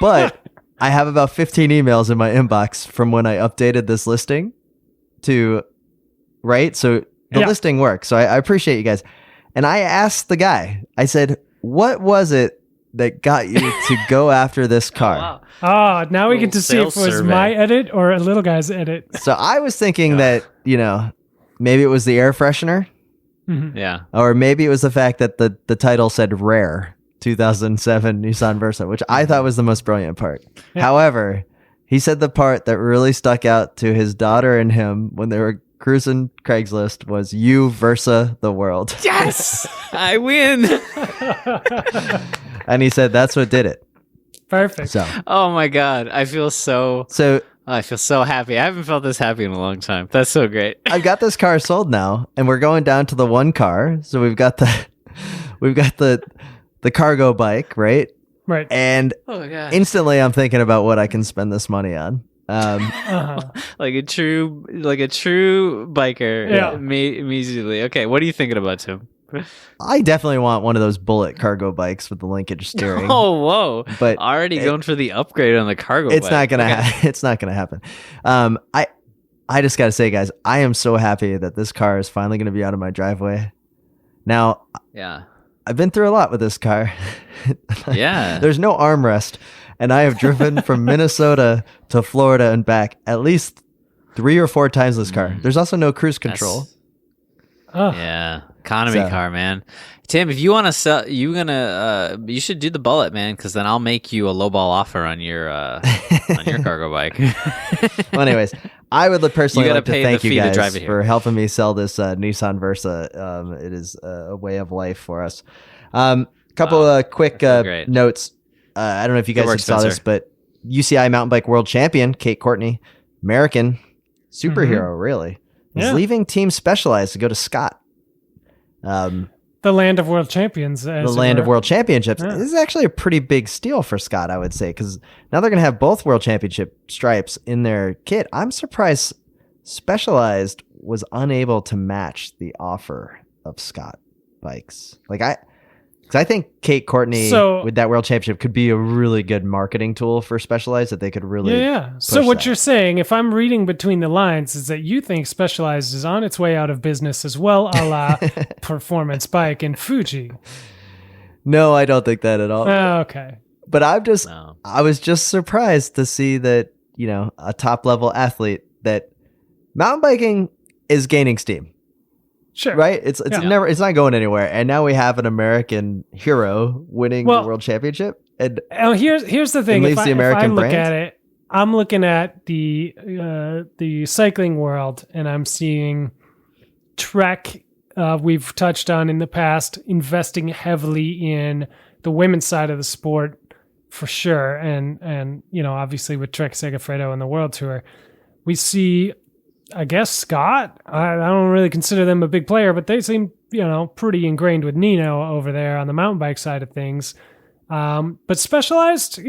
but I have about 15 emails in my inbox from when I updated this listing to, right? So the listing works. So I appreciate you guys. And I asked the guy, I said, what was it that got you to go after this car? Oh, now we get to see if it was my edit or a little guy's edit. So I was thinking that, maybe it was the air freshener. Mm-hmm. Yeah. Or maybe it was the fact that the title said rare 2007 Nissan Versa, which I thought was the most brilliant part. Yeah. However, He said the part that really stuck out to his daughter and him when they were cruising Craigslist was "you versa the world." Yes, I win. And he said that's what did it. Perfect. So Oh my god, I feel so happy. I haven't felt this happy in a long time. That's so great. I've got this car sold now, and we're going down to the one car. So we've got the cargo bike, right? Right. And Oh my god, instantly I'm thinking about what I can spend this money on. like a true biker. Yeah. Immediately. Okay, what are you thinking about, Tim? I definitely want one of those bullet cargo bikes with the linkage steering. Oh, whoa! But already going for the upgrade on the cargo. It's bike. not gonna. It's not gonna happen. I just gotta say, guys, I am so happy that this car is finally gonna be out of my driveway. Now, Yeah. I've been through a lot with this car. Yeah. There's no armrest, and I have driven from Minnesota to Florida and back at least 3 or 4 times this car. There's also no cruise control. Oh. Yeah. Economy car, man. Tim, if you want to sell, you should do the bullet, man, because then I'll make you a lowball offer on your cargo bike. Well, anyways, I would personally You gotta like to pay thank the you fee to guys drive it here. for helping me sell this Nissan Versa. It is a way of life for us. Couple of quick great. notes. I don't know if you guys work, saw this, Spencer. but UCI mountain bike world champion Kate Courtney, American superhero, really, is Yeah. leaving Team Specialized to go to Scott. The land of world champions. The land of world championships. Yeah. This is actually a pretty big steal for Scott, I would say, because now they're going to have both world championship stripes in their kit. I'm surprised Specialized was unable to match the offer of Scott bikes. Because I think Kate Courtney with that world championship could be a really good marketing tool for Specialized that they could really. Yeah. So what you're saying, if I'm reading between the lines, is that you think Specialized is on its way out of business as well, a la Performance Bike and Fuji. No, I don't think that at all. Okay. But No. I was just surprised to see that, a top level athlete, that mountain biking is gaining steam. Sure. Right? It's it's not going anywhere. And now we have an American hero winning the world championship. And here's the thing. leaves the American look brand. at it, I'm looking at the cycling world, and I'm seeing Trek. We've touched on in the past, investing heavily in the women's side of the sport for sure, and obviously with Trek Segafredo and the World Tour, we see. I guess Scott. I don't really consider them a big player, but they seem, pretty ingrained with Nino over there on the mountain bike side of things. But Specialized,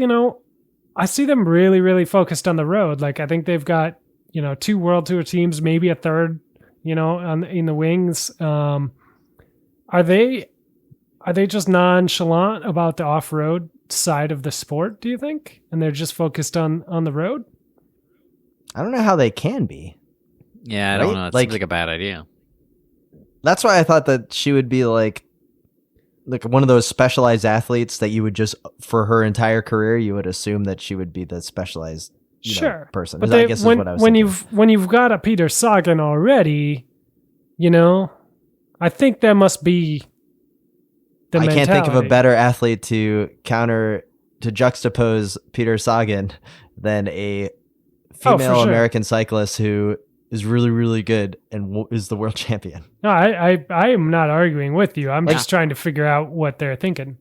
I see them really, really focused on the road. Like I think they've got, 2 World Tour teams, maybe a third, in the wings. Are they just nonchalant about the off-road side of the sport, do you think? And they're just focused on the road? I don't know how they can be. Yeah, I Right? don't know. It Like- seems like a bad idea. That's why I thought that she would be like one of those specialized athletes that you would just, for her entire career, you would assume that she would be the specialized person. But I guess is what I was when thinking. when you've got a Peter Sagan already, I think that must be the I can't think of a mentality. better athlete to juxtapose Peter Sagan than a Oh, for female sure. American cyclist who is really, really good and is the world champion. No, I am not arguing with you. I'm just trying to figure out what they're thinking.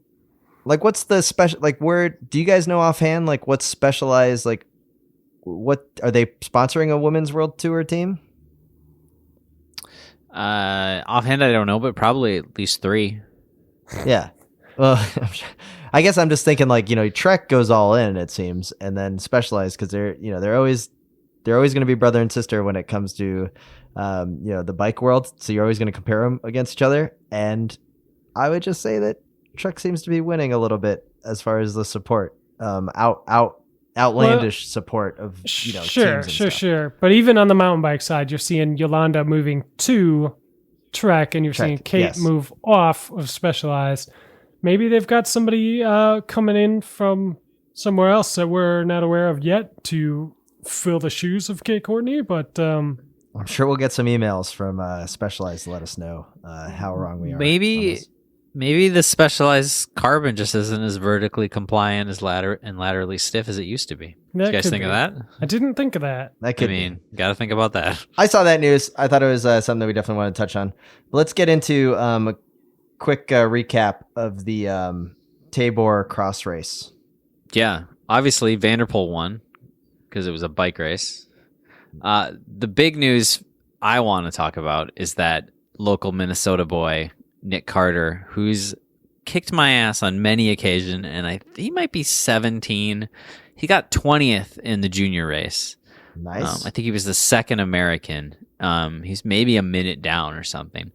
Like, what's the special? Like, where do you guys know offhand? Like, what's specialized? Like, what are they sponsoring a women's world tour team? Offhand, I don't know, but probably at least 3. Yeah. Well, I guess I'm just thinking like, Trek goes all in, it seems, and then Specialized because they're always going to be brother and sister when it comes to the bike world. So you're always going to compare them against each other. And I would just say that Trek seems to be winning a little bit as far as the support, outlandish support of teams and stuff. Sure. But even on the mountain bike side, you're seeing Yolanda moving to Trek, and you're seeing Kate move off of Specialized. Maybe they've got somebody coming in from somewhere else that we're not aware of yet to fill the shoes of Kate Courtney, but I'm sure we'll get some emails from Specialized to let us know how wrong we are. Maybe Maybe the specialized carbon just isn't as vertically compliant as laterally stiff as it used to be. Did you guys think of that? I didn't think of that. That could I mean, got to think about that. I saw that news. I thought it was something that we definitely want to touch on. But let's get into a quick recap of the Tabor cross race. Yeah, obviously Vanderpool won because it was a bike race. The big news I want to talk about is that local Minnesota boy, Nick Carter, who's kicked my ass on many occasions, and he might be 17. He got 20th in the junior race. Nice. I think he was the second American. He's maybe a minute down or something.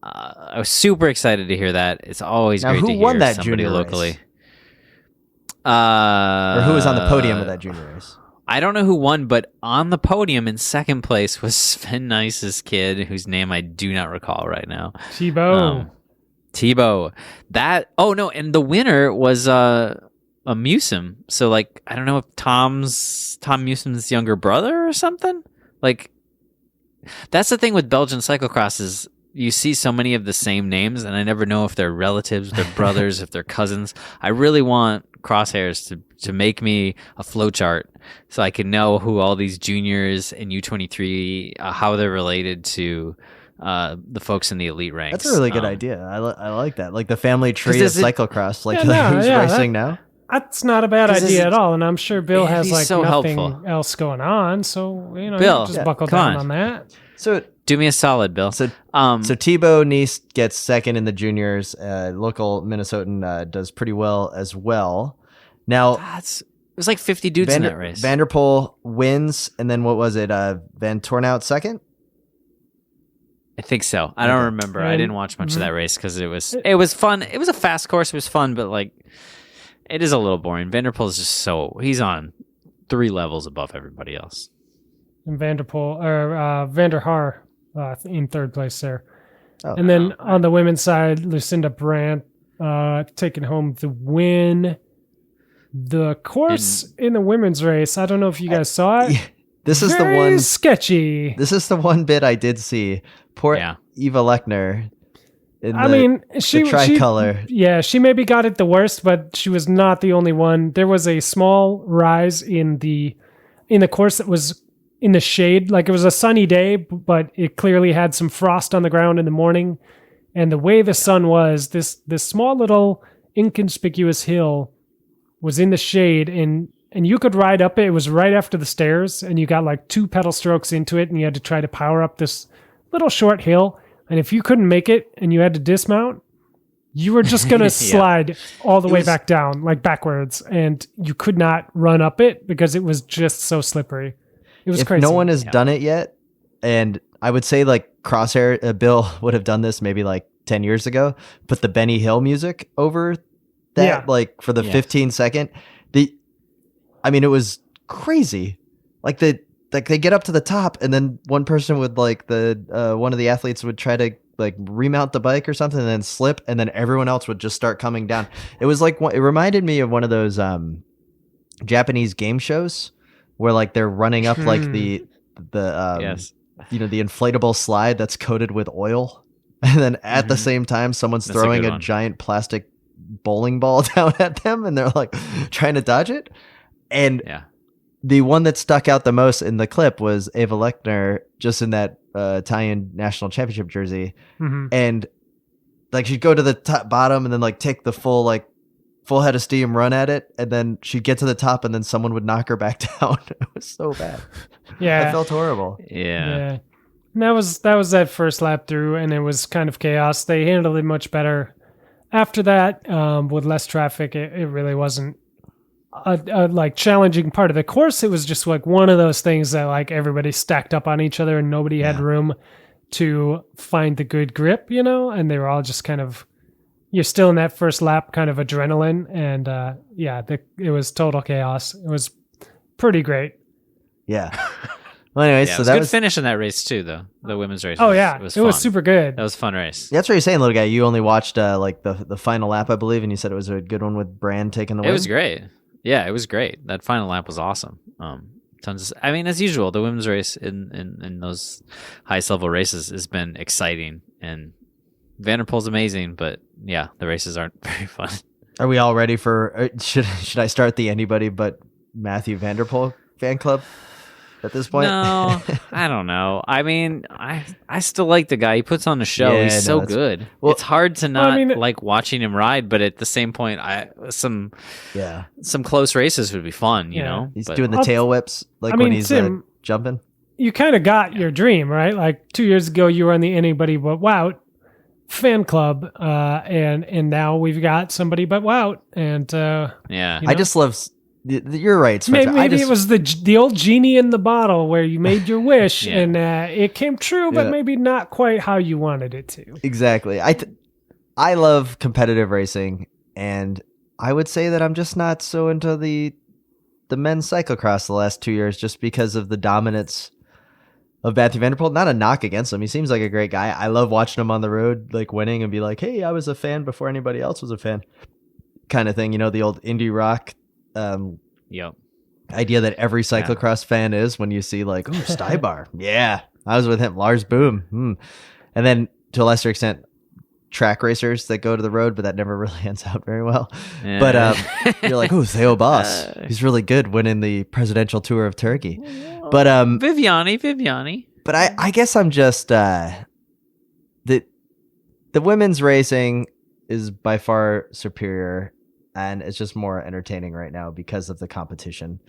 I was super excited to hear that. It's always Now, great who to hear won that somebody junior locally. race? Or who was on the podium of that junior race? I don't know who won, but on the podium in second place was Sven Nice's kid, whose name I do not recall right now. Tebow. Tebow. And the winner was a Musim. So like, I don't know if Tom Musim's younger brother or something. Like, that's the thing with Belgian cyclocross is you see so many of the same names, and I never know if they're relatives, they're brothers, if they're cousins. I really want Crosshairs to make me a flowchart so I can know who all these juniors and U23, how they're related to the folks in the elite ranks. That's a really good idea. I like that. Like the family tree of cyclocross, like who's racing now. That's not a bad idea at all, and I'm sure Bill has like so nothing helpful. else going on, so Bill, just buckle come down on. on that. So do me a solid, Bill. So Tebow Nice gets second in the juniors. Local Minnesotan does pretty well as well. Now it was like 50 dudes in that race. Vanderpool wins, and then what was it? Van Tornout second. I think so. I don't remember. I didn't watch much of that race because it was fun. It was a fast course. It was fun, but like it is a little boring. Vanderpool is just he's on 3 levels above everybody else. And Vanderpool or Vander Haar in third place there. Oh, and then on the women's side, Lucinda Brandt taking home the win. The course in the women's race, I don't know if you guys saw it. This is Very the one sketchy. This is the one bit I did see. Poor Eva Lechner. She tricolor. She maybe got it the worst, but she was not the only one. There was a small rise in the course that was in the shade. Like it was a sunny day, but it clearly had some frost on the ground in the morning. And the way the sun was, this small little inconspicuous hill was in the shade, and you could ride up it. It was right after the stairs, and you got like 2 pedal strokes into it, and you had to try to power up this little short hill. And if you couldn't make it and you had to dismount, you were just going to slide all the way back down, like backwards, and you could not run up it because it was just so slippery. It was crazy. No one has done it yet, and I would say like Crosshair, Bill would have done this maybe like 10 years ago, put the Benny Hill music over that, like for the 15 second. It was crazy. Like they get up to the top, and then one person would like one of the athletes would try to like remount the bike or something, and then slip, and then everyone else would just start coming down. It was like it reminded me of one of those Japanese game shows where like they're running up like the inflatable slide that's coated with oil, and then at the same time someone's throwing a giant plastic bowling ball down at them, and they're like trying to dodge it. And the one that stuck out the most in the clip was Eva Lechner just in that Italian national championship jersey. And like she'd go to the bottom and then like take the full head of steam run at it, and then she'd get to the top and then someone would knock her back down. It was so bad. I felt horrible. And that was that first lap through, and it was kind of chaos. They handled it much better after that, with less traffic. It really wasn't a like challenging part of the course. It was just like one of those things that like everybody stacked up on each other and nobody had room to find the good grip, and they were all just kind of, you're still in that first lap kind of adrenaline, and it was total chaos. It was pretty great. Well, anyways, so it was that good was finish in that race too, though. The women's race. It was super good. That was a fun race. That's what you're saying, little guy. You only watched like the final lap, I believe, and you said it was a good one with Brand taking the win. It was great. Yeah, it was great. That final lap was awesome. As usual, the women's race in those highest level races has been exciting, and Vanderpool's amazing, but yeah, the races aren't very fun. Are we all ready for? Should I start the anybody but Matthew Vanderpool fan club at this point? No, I don't know. I mean, I still like the guy. He puts on a show. Yeah, He's so good. Well, it's hard to not like watching him ride, but at the same point, some close races would be fun. You know, he's doing the tail whips when he's jumping. You kind of got your dream, right? Like 2 years ago, you were on the Anybody But Wout fan club, and now we've got somebody but Wout, and I just love. You're right, Spencer. Maybe it was the old genie in the bottle where you made your wish and it came true, but maybe not quite how you wanted it to. Exactly. I love competitive racing, and I would say that I'm just not so into the men's cyclocross the last 2 years, just because of the dominance of Matthew Vanderpool. Not a knock against him. He seems like a great guy. I love watching him on the road, like winning and be like, hey, I was a fan before anybody else was a fan kind of thing. You know, the old indie rock idea that every cyclocross fan is when you see like, oh, Stybar. Yeah, I was with him. Lars Boom. And then to a lesser extent, track racers that go to the road, but that never really ends out very well. Yeah. But you're like, oh, Theo Boss. He's really good winning the presidential tour of Turkey. But Viviani. But I guess I'm just the women's racing is by far superior, and it's just more entertaining right now because of the competition.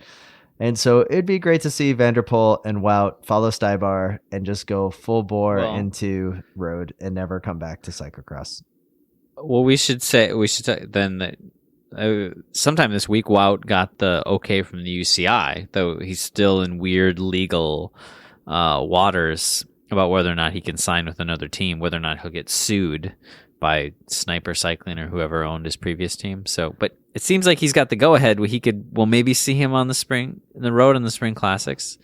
And so it'd be great to see Vanderpool and Wout follow Stybar and just go full bore into road and never come back to cyclocross. Well, we should say then that sometime this week, Wout got the okay from the UCI, though he's still in weird legal waters about whether or not he can sign with another team, whether or not he'll get sued by Sniper Cycling or whoever owned his previous team. So, but it seems like he's got the go-ahead. We'll maybe see him on the road in the Spring Classics.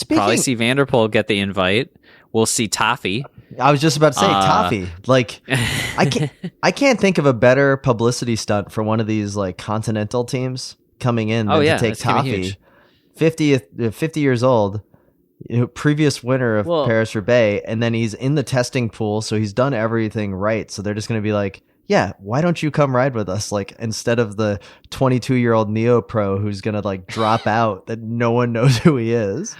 Probably see Vanderpool get the invite. We'll see Toffee. I was just about to say Toffee. Like, I can't think of a better publicity stunt for one of these like continental teams coming in than to take Toffee. 50 years old, previous winner of Paris-Roubaix, and then he's in the testing pool, so he's done everything right. So they're just going to be like, yeah, why don't you come ride with us? Like, instead of the 22-year-old neo pro who's going to like drop out that no one knows who he is.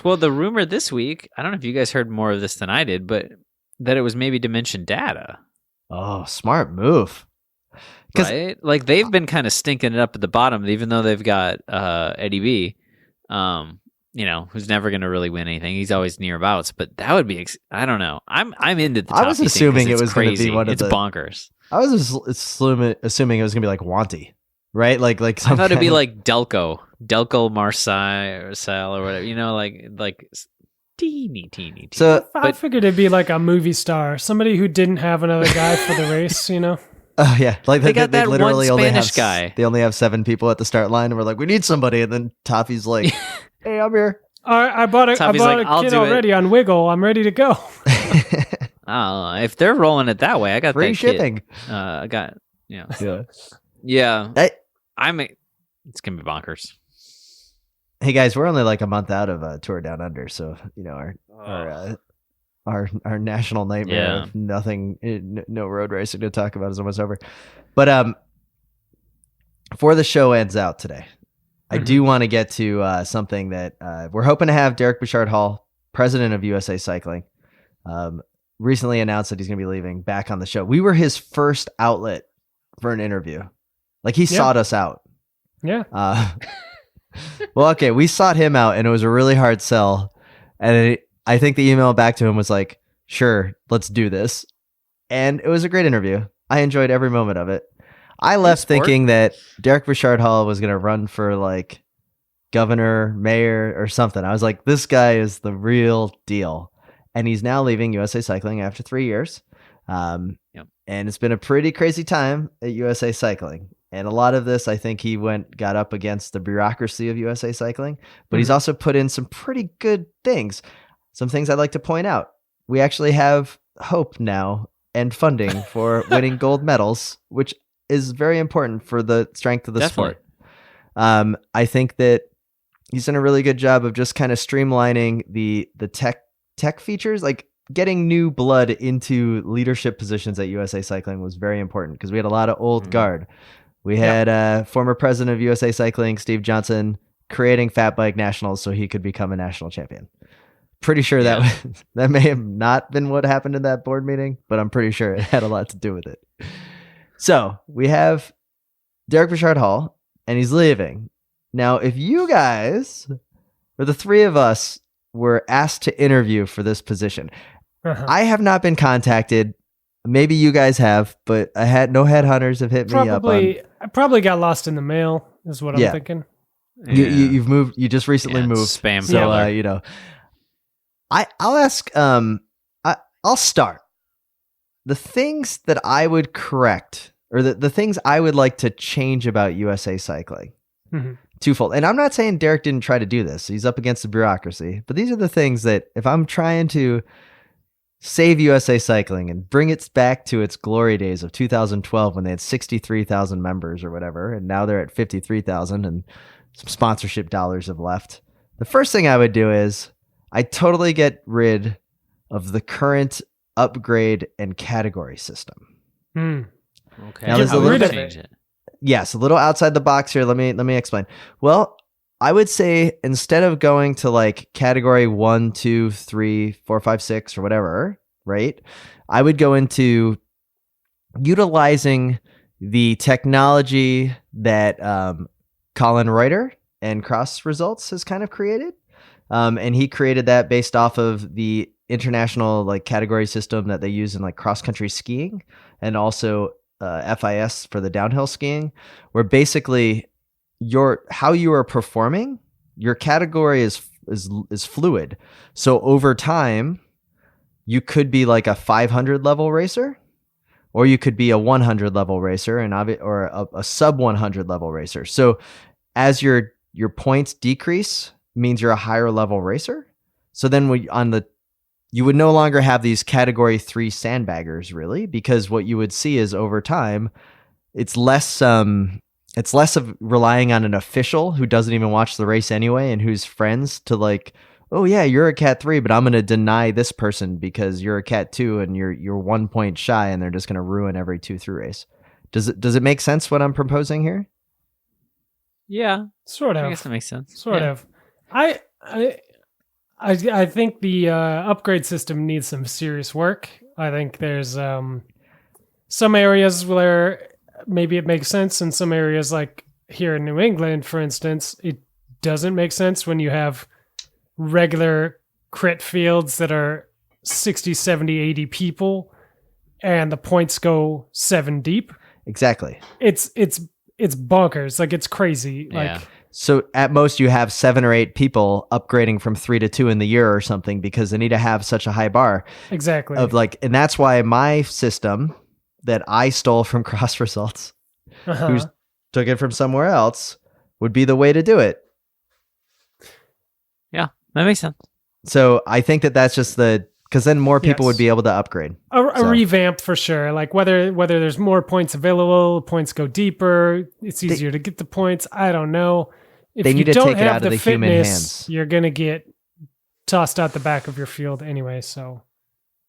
Well, the rumor this week, I don't know if you guys heard more of this than I did, but that it was maybe Dimension Data. Oh, smart move. Right? Like, they've been kind of stinking it up at the bottom, even though they've got Eddie B, who's never going to really win anything. He's always nearabouts, but that would be, I don't know. I'm into the I was assuming it was going to be one of It's bonkers. I was assuming it was going to be like Wanty, right? Like I thought it'd be like Delco Marseille or whatever, like teeny. So I figured it'd be like a movie star, somebody who didn't have another guy for the race, Oh yeah, like they got that literally one only Spanish have guy. They only have 7 people at the start line, and we're like, we need somebody, and then Toffee's like, hey, I'm here. I bought a kit already on Wiggle. I'm ready to go. If they're rolling it that way, I got free that shipping. Kit. I got Yeah. It's gonna be bonkers. Hey guys, we're only like a month out of Tour Down Under, so our national nightmare of nothing, no road racing to talk about is almost over. But before the show ends out today, I do want to get to something that we're hoping to have Derek Bouchard-Hall, president of USA Cycling, recently announced that he's going to be leaving, back on the show. We were his first outlet for an interview. Like, he sought us out. Yeah. Well, okay, we sought him out, and it was a really hard sell. And I think the email back to him was like, sure, let's do this. And it was a great interview. I enjoyed every moment of it. I left thinking that Derek Bouchard-Hall was going to run for like governor, mayor, or something. I was like, this guy is the real deal. And he's now leaving USA Cycling after 3 years. And it's been a pretty crazy time at USA Cycling. And a lot of this, I think he got up against the bureaucracy of USA Cycling, but he's also put in some pretty good things. Some things I'd like to point out. We actually have hope now and funding for winning gold medals, which is very important for the strength of the sport. I think that he's done a really good job of just kind of streamlining the tech features. Like, getting new blood into leadership positions at USA Cycling was very important because we had a lot of old guard. We had former president of USA Cycling, Steve Johnson, creating Fat Bike Nationals so he could become a national champion. Pretty sure that may have not been what happened in that board meeting, but I'm pretty sure it had a lot to do with it. So we have Derek Bouchard Hall, and he's leaving. Now, if you guys, or the three of us, were asked to interview for this position, I have not been contacted. Maybe you guys have, but I had no headhunters have hit me up. I probably got lost in the mail, is what I'm thinking. You've moved. You just recently moved. Spam. So I'll ask. I'll start. The things that I would correct, or the things I would like to change about USA Cycling, twofold. And I'm not saying Derek didn't try to do this. He's up against the bureaucracy, but these are the things that if I'm trying to save USA Cycling and bring it back to its glory days of 2012 when they had 63,000 members or whatever, and now they're at 53,000 and some sponsorship dollars have left. The first thing I would do is I totally get rid of the current upgrade and category system. Okay. Now, there's a little bit. Yes, a little outside the box here. Let me explain. Well, I would say instead of going to like category 1, 2, 3, 4, 5, 6 or whatever, right? I would go into utilizing the technology that Colin Reuter and Cross Results has kind of created. And he created that based off of the international like category system that they use in like cross country skiing and also FIS for the downhill skiing, where basically how you are performing, your category is fluid. So over time, you could be like a 500 level racer, or you could be a 100 level racer, or a sub 100 level racer. So as your points decrease, means you're a higher level racer. So then you would no longer have these category 3 sandbaggers really, because what you would see is over time, it's less of relying on an official who doesn't even watch the race anyway and who's friends to like, oh yeah, you're a cat 3, but I'm going to deny this person because you're a cat 2 and you're 1 point shy and they're just going to ruin every 2-3 race. Does it make sense what I'm proposing here? Yeah, sort of. I guess that makes sense. Sort of. I think the upgrade system needs some serious work. I think there's some areas where maybe it makes sense, and some areas like here in New England, for instance, it doesn't make sense when you have regular crit fields that are 60, 70, 80 people and the points go 7 deep. Exactly. It's bonkers. Like, it's crazy. Yeah. Like, so at most you have 7 or 8 people upgrading from 3 to 2 in the year or something because they need to have such a high bar. Exactly. And that's why my system that I stole from Cross Results, who took it from somewhere else, would be the way to do it. Yeah, that makes sense. So I think that's just because then more people would be able to upgrade. A revamp for sure. Like whether there's more points available, points go deeper, it's easier to get the points. I don't know. If you don't have the fitness, you're going to get tossed out the back of your field anyway. So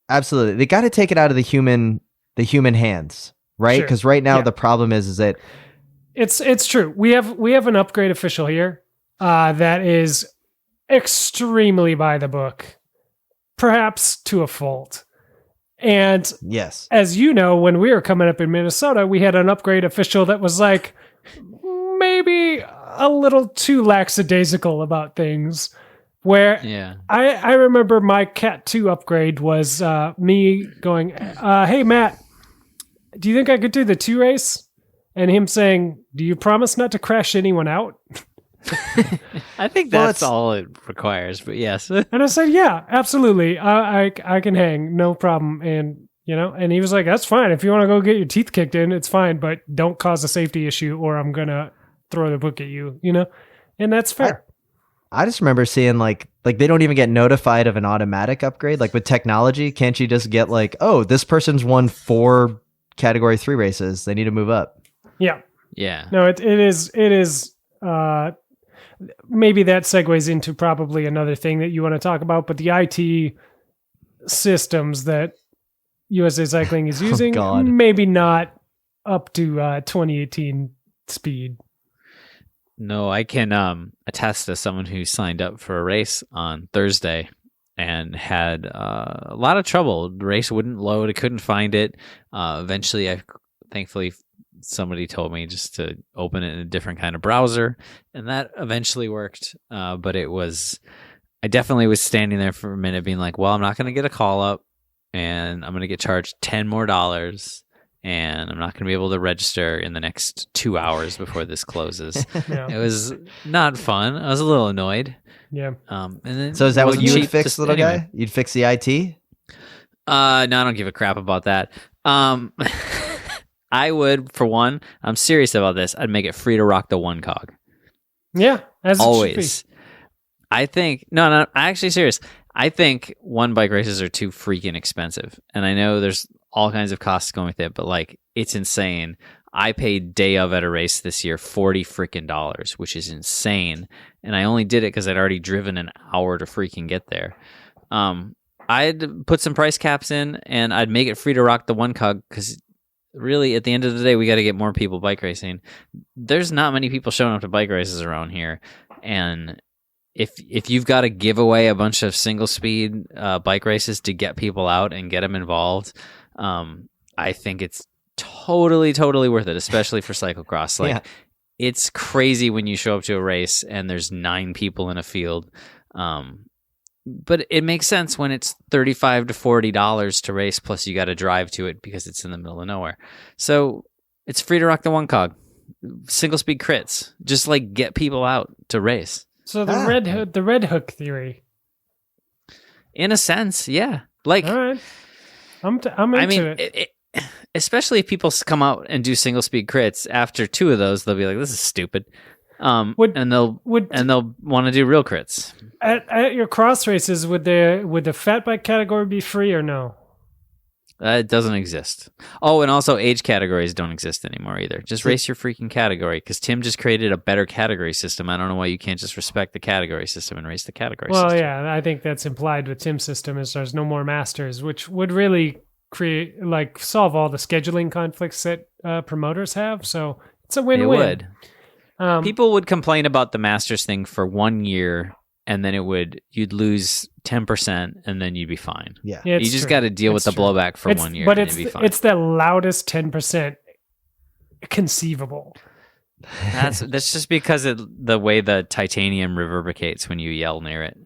absolutely. They got to take it out of the human hands, right? Because right now the problem is that it's true. We have an upgrade official here that is extremely by the book, perhaps to a fault. And yes, as you know, when we were coming up in Minnesota, we had an upgrade official that was like maybe a little too lackadaisical about things. Where I remember my Cat 2 upgrade was me going, hey, Matt, do you think I could do the 2 race? And him saying, do you promise not to crash anyone out? I think that's all it requires, but yes. And I said, yeah, absolutely. I can hang, no problem. And, and he was like, that's fine. If you want to go get your teeth kicked in, it's fine, but don't cause a safety issue or I'm going to throw the book at you, and that's fair. I just remember seeing like they don't even get notified of an automatic upgrade. Like with technology, can't you just get like, oh, this person's won 4 category 3 races. They need to move up. Yeah. Yeah. No, it is maybe that segues into probably another thing that you want to talk about, but the IT systems that USA Cycling is using. God. Maybe not up to 2018 speed. No, I can attest as someone who signed up for a race on Thursday and had a lot of trouble. The race wouldn't load. I couldn't find it. Eventually, thankfully, somebody told me just to open it in a different kind of browser, and that eventually worked. But I definitely was standing there for a minute being like, well, I'm not going to get a call up, and I'm going to get charged $10 more, and I'm not going to be able to register in the next 2 hours before this closes. Yeah. It was not fun. I was a little annoyed. Yeah. And then So is that it what wasn't you would cheap, fix, just little anyway. guy? You'd fix the IT? No, I don't give a crap about that. I would, for one, I'm serious about this. I'd make it free to rock the one cog. Yeah. As it should Always. I think, no, I'm actually serious. I think one bike races are too freaking expensive. And I know there's all kinds of costs going with it, but like, it's insane. I paid day of at a race this year $40 freaking dollars, which is insane. And I only did it because I'd already driven an hour to freaking get there. I'd put some price caps in, and I'd make it free to rock the one cog, because really, at the end of the day, we got to get more people bike racing. There's not many people showing up to bike races around here, and if you've got to give away a bunch of single speed bike races to get people out and get them involved, I think it's totally worth it, especially for cyclocross. Like, Yeah. It's crazy when you show up to a race and there's 9 people in a field. But it makes sense when it's $35 to $40 to race, plus you got to drive to it because it's in the middle of nowhere. So it's free to rock the one cog, single speed crits, just like get people out to race. So the red hook theory. In a sense, yeah. Like, All right. I'm into it. Especially if people come out and do single speed crits, after 2 of those, they'll be like, "This is stupid," and they'll want to do real crits. At your cross races, would the fat bike category be free or no? It doesn't exist. Oh, and also age categories don't exist anymore either. Just race your freaking category, because Tim just created a better category system. I don't know why you can't just respect the category system and race the category system. Well, yeah, I think that's implied with Tim's system is there's no more masters, which would really solve all the scheduling conflicts that promoters have. So it's a win-win. It would. People would complain about the masters thing for 1 year, and then you'd lose 10%, and then you'd be fine. Yeah. Yeah, You just got to deal with the blowback for 1 year, but and it'd be fine. it's the loudest 10% conceivable. That's just because of the way the titanium reverberates when you yell near it.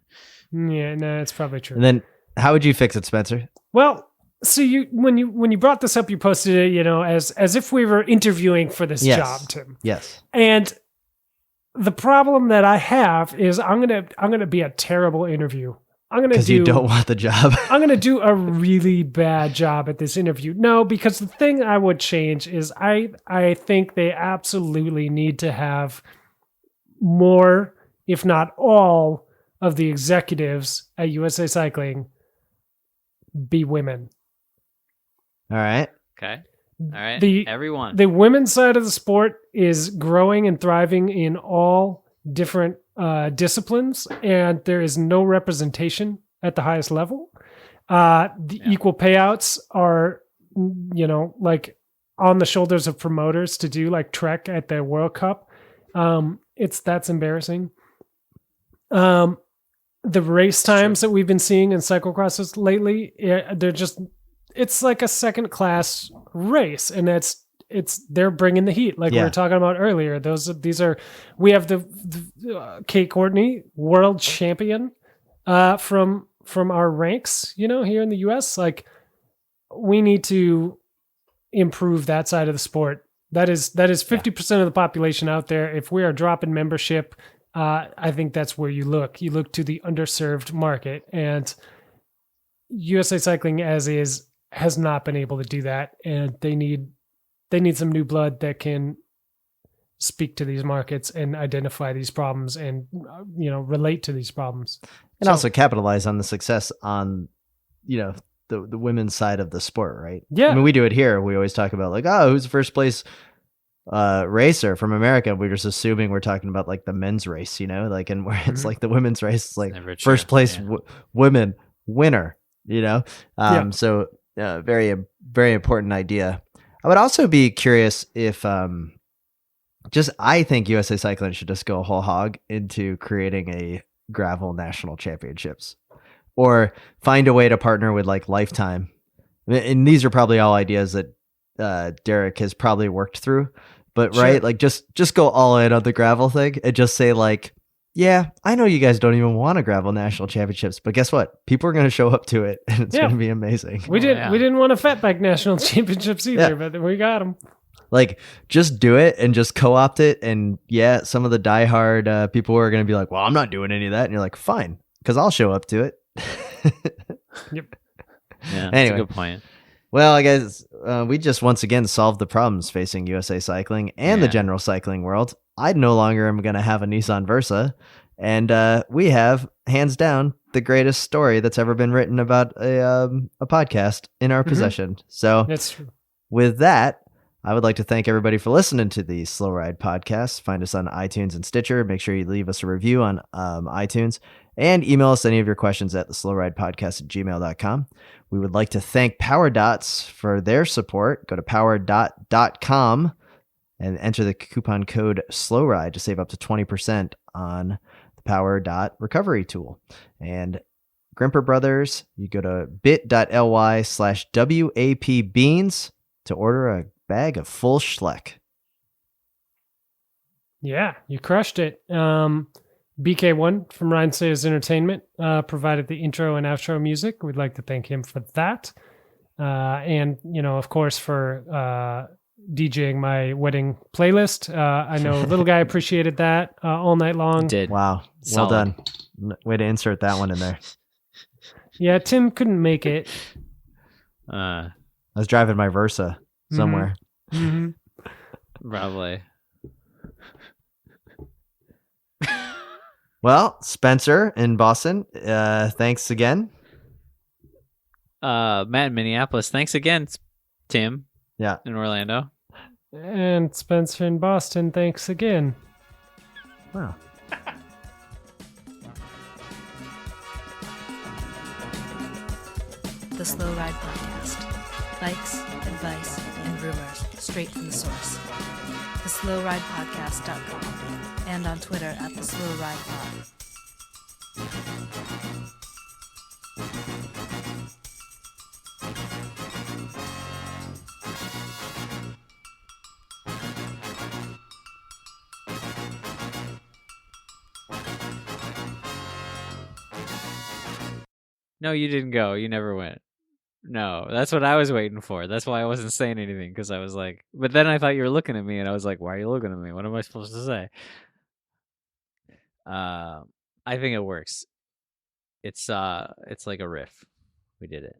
Yeah, no, it's probably true. And then how would you fix it, Spencer? Well, so when you brought this up, you posted it, as if we were interviewing for this Yes. job, Tim. Yes. And the problem that I have is I'm gonna be a terrible interview. Because you don't want the job. I'm gonna do a really bad job at this interview. No, because the thing I would change is I think they absolutely need to have more, if not all, of the executives at USA Cycling be women. All right. Okay. All right. Everyone. The women's side of the sport is growing and thriving in all different disciplines, and there is no representation at the highest level. Equal payouts are, like on the shoulders of promoters to do, like Trek at the World Cup. That's embarrassing. The race times that we've been seeing in cyclocrosses lately, it's like a second class race, and they're bringing the heat, like we were talking about earlier. We have the Kate Courtney, world champion, from our ranks, here in the US. Like, we need to improve that side of the sport. That is 50% of the population out there. If we are dropping membership, I think that's where you look. You look to the underserved market, and USA Cycling as is has not been able to do that, and they need some new blood that can speak to these markets and identify these problems and relate to these problems, and also capitalize on the success on the women's side of the sport, right? Yeah, I mean, we do it here. We always talk about, like, who's the first place racer from America. We're just assuming we're talking about, like, the men's race, and where it's like the women's race, it's like first place women winner. you know? Yeah. So very, very important idea. I would also be curious if I think USA Cycling should just go whole hog into creating a gravel national championships, or find a way to partner with like Lifetime. And these are probably all ideas that Derek has probably worked through, but Sure. right, like just go all in on the gravel thing and just say like, yeah, I know you guys don't even want to gravel national championships, but guess what? People are going to show up to it, and it's Yeah. going to be amazing. We yeah. didn't want a fat bike national championships either, Yeah. but we got them. Like, just do it and just co-opt it. And yeah, some of the diehard people are going to be like, well, I'm not doing any of that. And you're like, fine, because I'll show up to it. Yep. Yeah, that's Anyway. a good point. Well, I guess we just once again solved the problems facing USA Cycling and the Yeah. general cycling world. I no longer am going to have a Nissan Versa. And we have, hands down, the greatest story that's ever been written about a podcast in our possession. So That's true. with that, I would like to thank everybody for listening to the Slow Ride podcast. Find us on iTunes and Stitcher. Make sure you leave us a review on iTunes, and email us any of your questions at theslowridepodcast@gmail.com. We would like to thank Power Dots for their support. Go to powerdot.com and enter the coupon code SLOWRIDE to save up to 20% on the Power Dot recovery tool. And Grimpeur Brothers, you go to bit.ly/WAP beans to order a bag of full Schleck. Yeah, you crushed it. BK1 from Ryan Sayers Entertainment provided the intro and outro music. We'd like to thank him for that. And, of course, for DJing my wedding playlist. I know Little Guy appreciated that all night long. Did. Wow. Solid. Well done. Way to insert that one in there. Yeah, Tim couldn't make it. Uh, I was driving my Versa somewhere. Mhm. probably. Well, Spencer in Boston, thanks again. Matt in Minneapolis. Thanks again, Tim. Yeah. In Orlando. And Spencer in Boston, thanks again. Wow. The Slow Ride Podcast. Bikes, advice, and rumors straight from the source. TheSlowRidePodcast.com and on Twitter at The Slow Ride Pod. No, you didn't go. You never went. No, that's what I was waiting for. That's why I wasn't saying anything, because I was like, but then I thought you were looking at me, and I was like, why are you looking at me? What am I supposed to say? I think it works. It's like a riff. We did it.